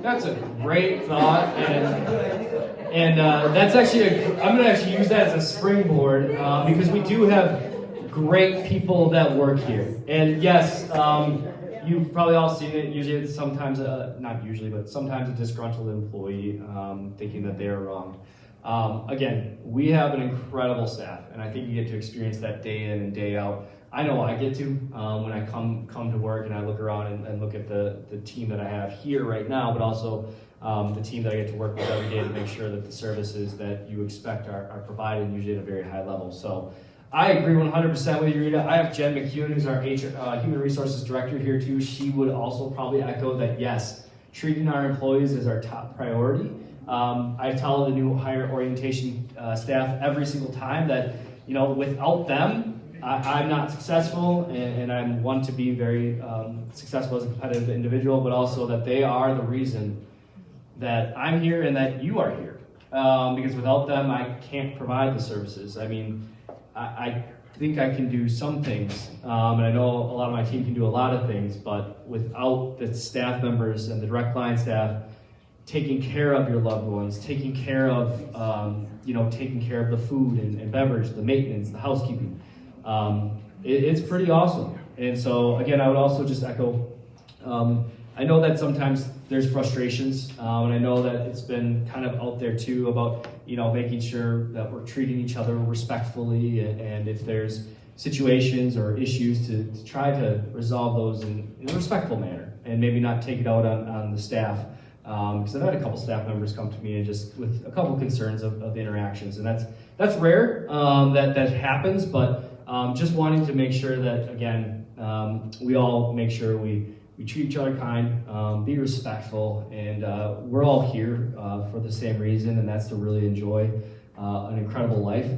That's a great thought, and that's actually I'm going to actually use that as a springboard because we do have great people that work here. And yes, you've probably all seen it. Usually it's sometimes, not usually, but sometimes a disgruntled employee thinking that they are wronged. Again, we have an incredible staff, and I think you get to experience that day in and day out. I know I get to when I come to work and I look around and look at the team that I have here right now, but also the team that I get to work with every day to make sure that the services that you expect are provided, usually at a very high level. So I agree 100% with you, Rita. I have Jen McCune, who's our Human Resources Director here too. She would also probably echo that, yes, treating our employees is our top priority. I tell the new hire orientation staff every single time that, you know, without them, I'm not successful, and I'm one to be very successful as a competitive individual, but also that they are the reason that I'm here and that you are here. Because without them, I can't provide the services. I mean, I think I can do some things, and I know a lot of my team can do a lot of things, but without the staff members and the direct line staff taking care of your loved ones, taking care of the food and beverage, the maintenance, the housekeeping, it's pretty awesome. And so again, I would also just echo, I know that sometimes there's frustrations, and I know that it's been kind of out there too about, making sure that we're treating each other respectfully, and if there's situations or issues to try to resolve those in a respectful manner, and maybe not take it out on the staff. Because I've had a couple staff members come to me and just with a couple concerns of the interactions, and that's rare that happens, but just wanting to make sure that, again, we all make sure we treat each other kind, be respectful, and we're all here for the same reason, and that's to really enjoy an incredible life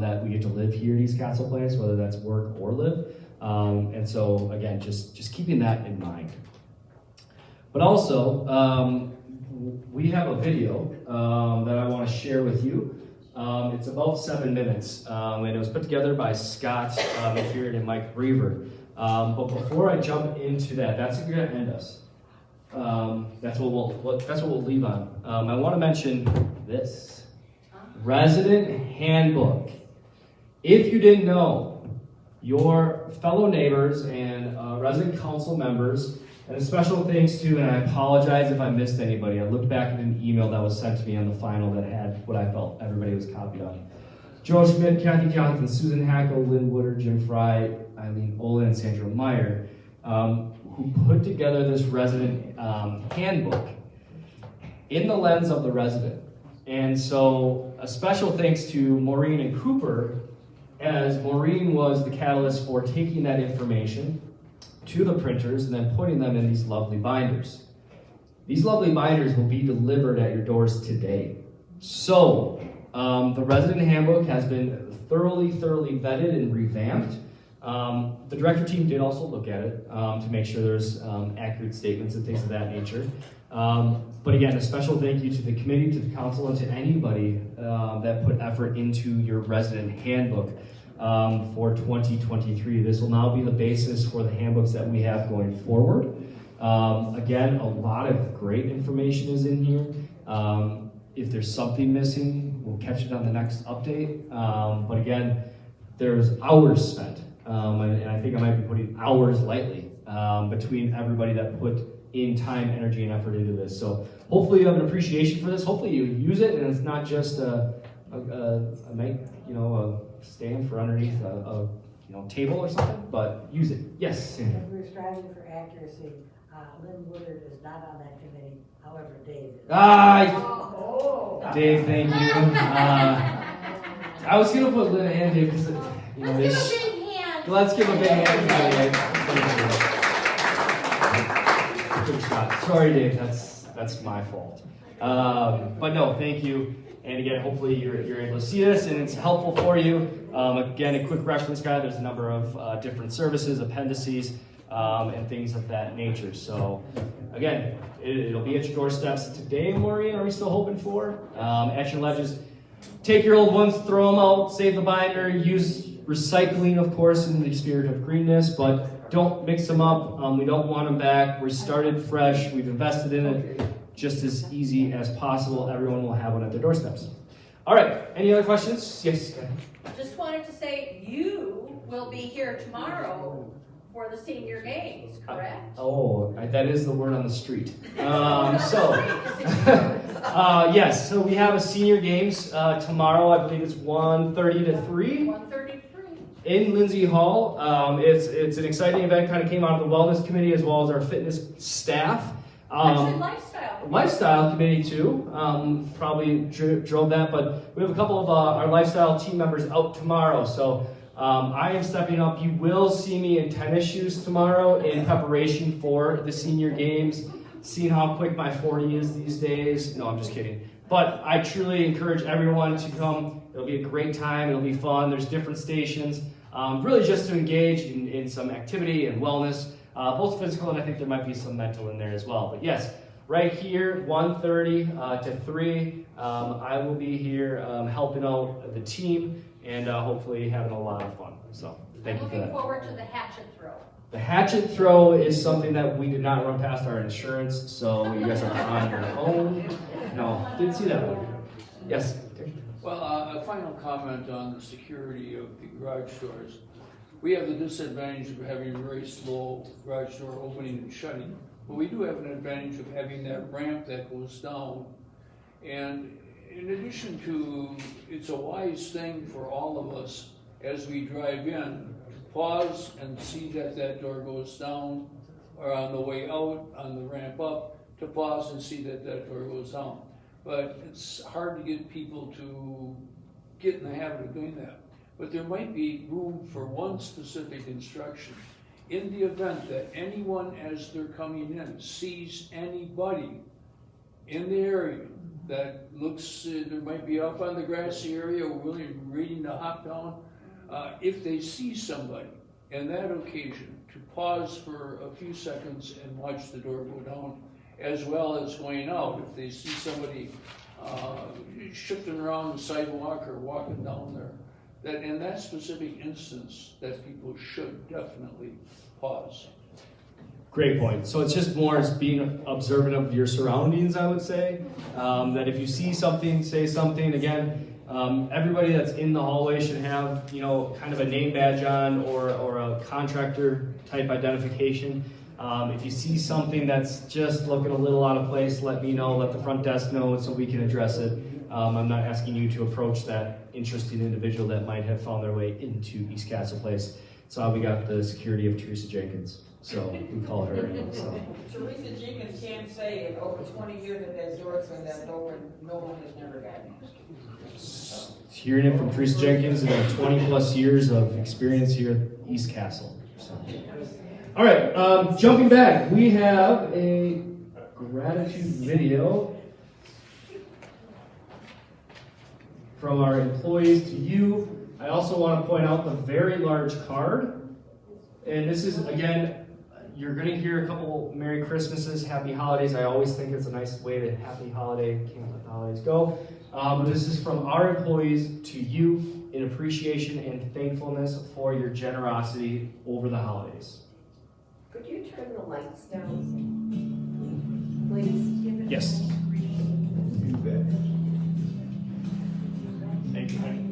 that we get to live here at East Castle Place, whether that's work or live. And so, again, just keeping that in mind. But also, we have a video that I want to share with you. It's about 7 minutes, and it was put together by Scott McPherson and Mike Brever. But before I jump into that, that's going to end us. That's what we'll leave on. I want to mention this resident handbook. If you didn't know, your fellow neighbors and resident council members, and a special thanks to, and I apologize if I missed anybody. I looked back at an email that was sent to me on the final that had what I felt everybody was copied on. Joe Schmidt, Kathy Johnson, Susan Hackle, Lynn Woodard, Jim Fry, Eileen Olin, and Sandra Meyer, who put together this resident handbook in the lens of the resident. And so a special thanks to Maureen and Cooper, as Maureen was the catalyst for taking that information to the printers and then putting them in these lovely binders. These lovely binders will be delivered at your doors today. So, the resident handbook has been thoroughly vetted and revamped. The director team did also look at it to make sure there's accurate statements and things of that nature. But again, a special thank you to the committee, to the council, and to anybody that put effort into your resident handbook for 2023. This will now be the basis for the handbooks that we have going forward. Again, a lot of great information is in here. If there's something missing, we'll catch it on the next update. But again, there's hours spent, and I think I might be putting hours lightly between everybody that put in time, energy, and effort into this. So hopefully you have an appreciation for this. Hopefully you use it, and it's not just a stand for underneath a table or something, but use it. Yes, Sandy. And we're striving for accuracy. Lynn Woodard is not on that committee, however, Dave is. Dave, thank you. I was gonna put Lynn and Dave because let's give a big hand to Dave. Good shot. Sorry, Dave. That's my fault. But no, thank you. And again, hopefully you're able to see this and it's helpful for you. Again, a quick reference guide. There's a number of different services, appendices, and things of that nature. So again, it'll be at your doorsteps today. Maureen, are we still hoping for? At your ledges. Take your old ones, throw them out, save the binder, use recycling, of course, in the spirit of greenness, but don't mix them up. We don't want them back. We started fresh. We've invested in it. Just as easy as possible. Everyone will have one at their doorsteps. All right, any other questions? Yes. Just wanted to say you will be here tomorrow for the senior games, correct? That is the word on the street. Yes, so we have a senior games tomorrow. I believe it's 1:30 to 3. 1:30 to 3. In Lindsay Hall. It's an exciting event, kind of came out of the wellness committee as well as our fitness staff. Actually, lifestyle committee too, probably drove that, but we have a couple of our lifestyle team members out tomorrow, so I am stepping up. You will see me in tennis shoes tomorrow in preparation for the senior games, seeing how quick my 40 is these days. No, I'm just kidding. But I truly encourage everyone to come. It'll be a great time. It'll be fun. There's different stations. really just to engage in some activity and wellness, both physical and I think there might be some mental in there as well. But yes, right here, 1:30 to 3, I will be here helping out the team and hopefully having a lot of fun. So thank you for that. Looking forward to the hatchet throw. The hatchet throw is something that we did not run past our insurance, so you guys are on your own. No, didn't see that one. Yes? Well, a final comment on the security of the garage doors. We have the disadvantage of having a very slow garage door opening and shutting, but we do have an advantage of having that ramp that goes down. And in addition to, it's a wise thing for all of us as we drive in, pause and see that that door goes down, or on the way out, on the ramp up, to pause and see that that door goes down. But it's hard to get people to get in the habit of doing that. But there might be room for one specific instruction. In the event that anyone, as they're coming in, sees anybody in the area that looks, there might be up on the grassy area or really reading to hop down, if they see somebody in that occasion, to pause for a few seconds and watch the door go down, as well as going out. If they see somebody shifting around the sidewalk or walking down there, that in that specific instance, that people should definitely pause. Great point. So it's just more as being observant of your surroundings, I would say. That if you see something, say something. Again, everybody that's in the hallway should have, kind of a name badge on or a contractor type identification. If you see something that's just looking a little out of place, let me know, let the front desk know so we can address it. I'm not asking you to approach that interesting individual that might have found their way into East Castle Place. So we got the security of Teresa Jenkins. So we call her. So. Teresa Jenkins can't say in over 20 years that door's been left open, no one has never gotten it. Hearing it from Teresa Jenkins and 20 plus years of experience here at East Castle. So. All right, jumping back, we have a gratitude video from our employees to you. I also want to point out the very large card. And this is, again, you're going to hear a couple Merry Christmases, Happy Holidays. I always think it's a nice way to Happy Holiday, can't let the holidays go. But this is from our employees to you in appreciation and thankfulness for your generosity over the holidays. Could you turn the lights down, please? Yes. Thank you, honey.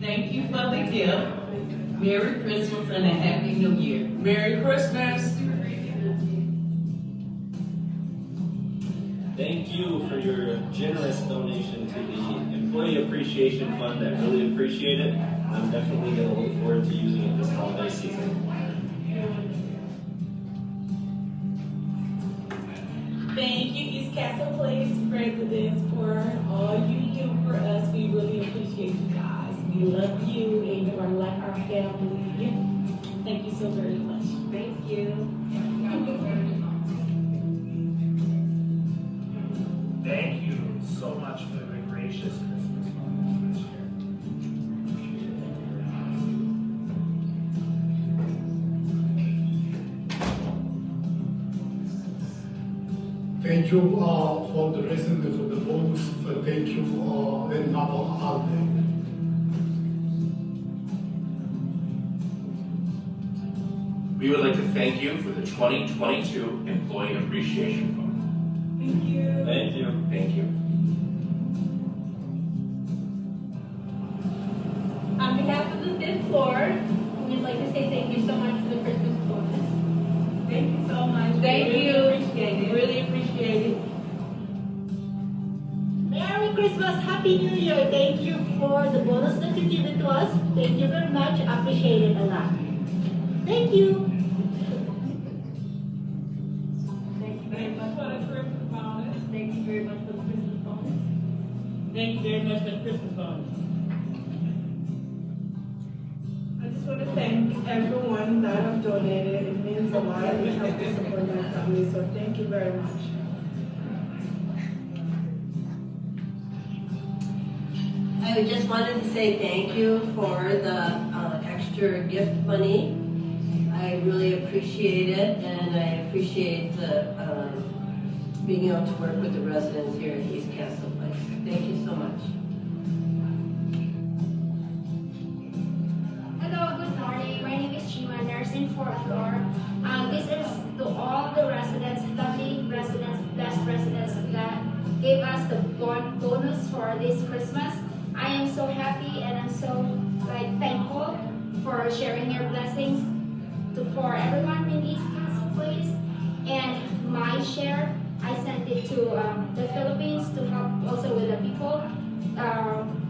Thank you for the gift. Merry Christmas and a Happy New Year. Merry Christmas. Thank you for your generous donation to the Employee Appreciation Fund. I really appreciate it. I'm definitely going to look forward to using it this holiday season. Thank you, East Castle Place residents, for all you do for us. We really appreciate you guys. We love you and you are like our family. Thank you so very much. Thank you. Thank you so much for the gracious Christmas bonus this year. Thank you for the residents of the bonus. Thank you and have a holiday. We would like to thank you for the 2022 Employee Appreciation Fund. Thank you. Thank you. Thank you. On behalf of the fifth floor, we'd like to say thank you so much for the Christmas bonus. Thank you so much. Thank Really you. appreciate it. Really appreciate it. Merry Christmas, Happy New Year. Thank you for the bonus that you given to us. Thank you very much. Appreciate it a lot. Thank you. Thank you very much for the Christmas bonus. Thank you very much for the Christmas bonus. Thank you very much for the Christmas bonus. I just want to thank everyone that have donated. It means means a lot and it helps to support my family, so thank you very much. I just wanted to say thank you for the extra gift money. I really appreciate it, and I appreciate the being able to work with the residents here at East Castle Place. Thank you so much. Hello, good morning. My name is Chima, nursing 4th floor. This is to all the residents, lovely residents, blessed residents that gave us the bonus for this Christmas. I am so happy and I'm so thankful for sharing your blessings for everyone in East Castle Place. And my share, I sent it to the Philippines to help also with the people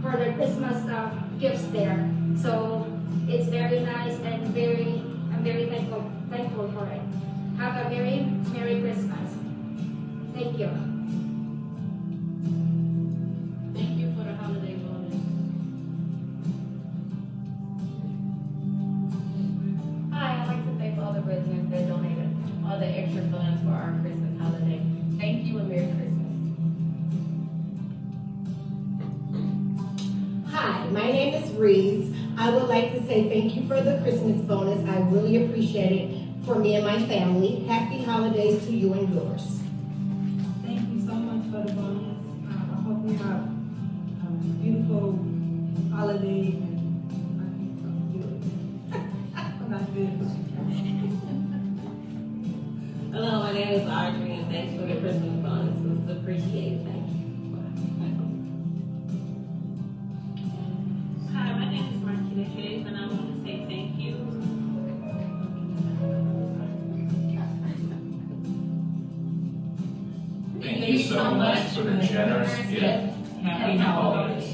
for their Christmas gifts there. So it's very nice and I'm very thankful for it. Have a very Merry Christmas. Thank you. Thank you for the holiday bonus. Hi, I'd like to thank all the residents that donated all the extra funds for our Christmas holiday. Thank you and Merry Christmas. Hi, my name is Reese. I would like to say thank you for the Christmas bonus. I really appreciate it for me and my family. Happy holidays to you and yours. Thank you so much for the bonus. I hope you have a beautiful holiday and I'm not good. Hello, my name is Audrey and thanks for the Christmas bonus. It's appreciated. Thank you. Hi, my name is Marquita Hayes, and I want to say thank you. Thank you so much for the generous gift. Happy holidays.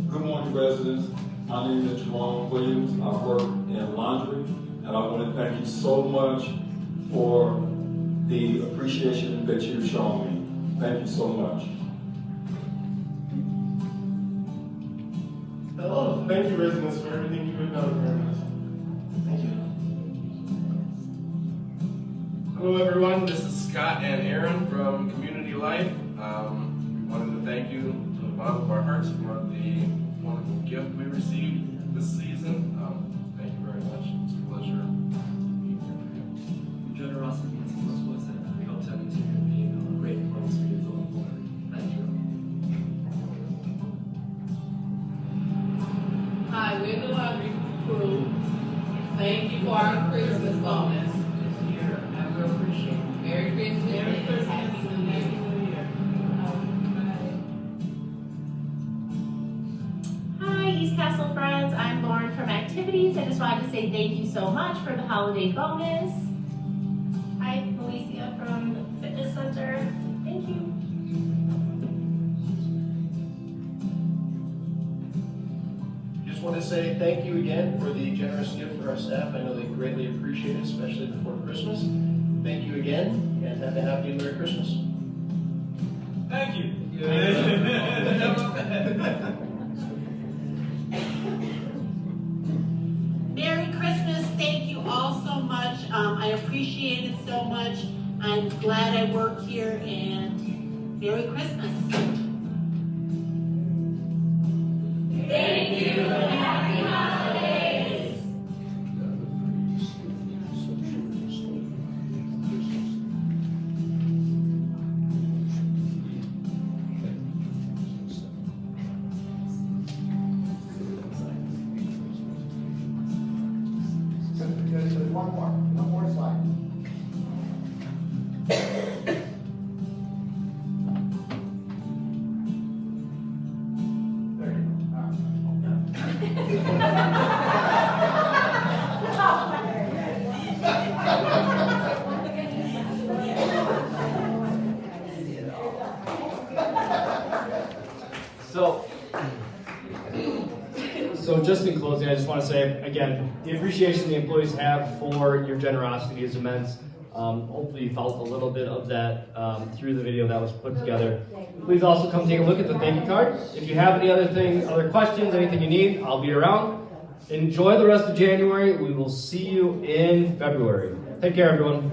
Good morning, residents. My name is Jerome Williams. I work in laundry, and I want to thank you so much for the appreciation that you've shown me. Thank you so much. Hello, thank you, residents, for everything you've done for us. Thank you. Hello, everyone. This is Scott and Aaron from Community Life. Wanted to thank you from the bottom of our hearts for the wonderful gift we received this season. Thank you very much. It's a pleasure being here for you. Generosity is most blessed. We hope to continue being a great place for you going forward. Thank you. Hi, we're the laundry crew. Thank you for our Christmas bonus this year. I will appreciate it. Merry Christmas. Merry Christmas. Happy New Year. Hi, East Castle friends. I'm Lauren from Activities. I just wanted to say thank you so much for the holiday bonus. I'm Felicia from the Fitness Center. Thank you. Just want to say thank you again for the generous gift for our staff. I know they greatly appreciate it, especially before Christmas. Thank you again, and have a happy and Merry Christmas. Thank you. Merry Christmas. Thank you all so much. I appreciate it so much. I'm glad I work here and Merry Christmas. Thank you and happy holidays. There's one more slide. There you So just in closing, I just want to say, again, the appreciation the employees have for your generosity is immense. Hopefully you felt a little bit of that through the video that was put together. Please also come take a look at the thank you card. If you have any other questions, anything you need, I'll be around. Enjoy the rest of January. We will see you in February. Take care, everyone.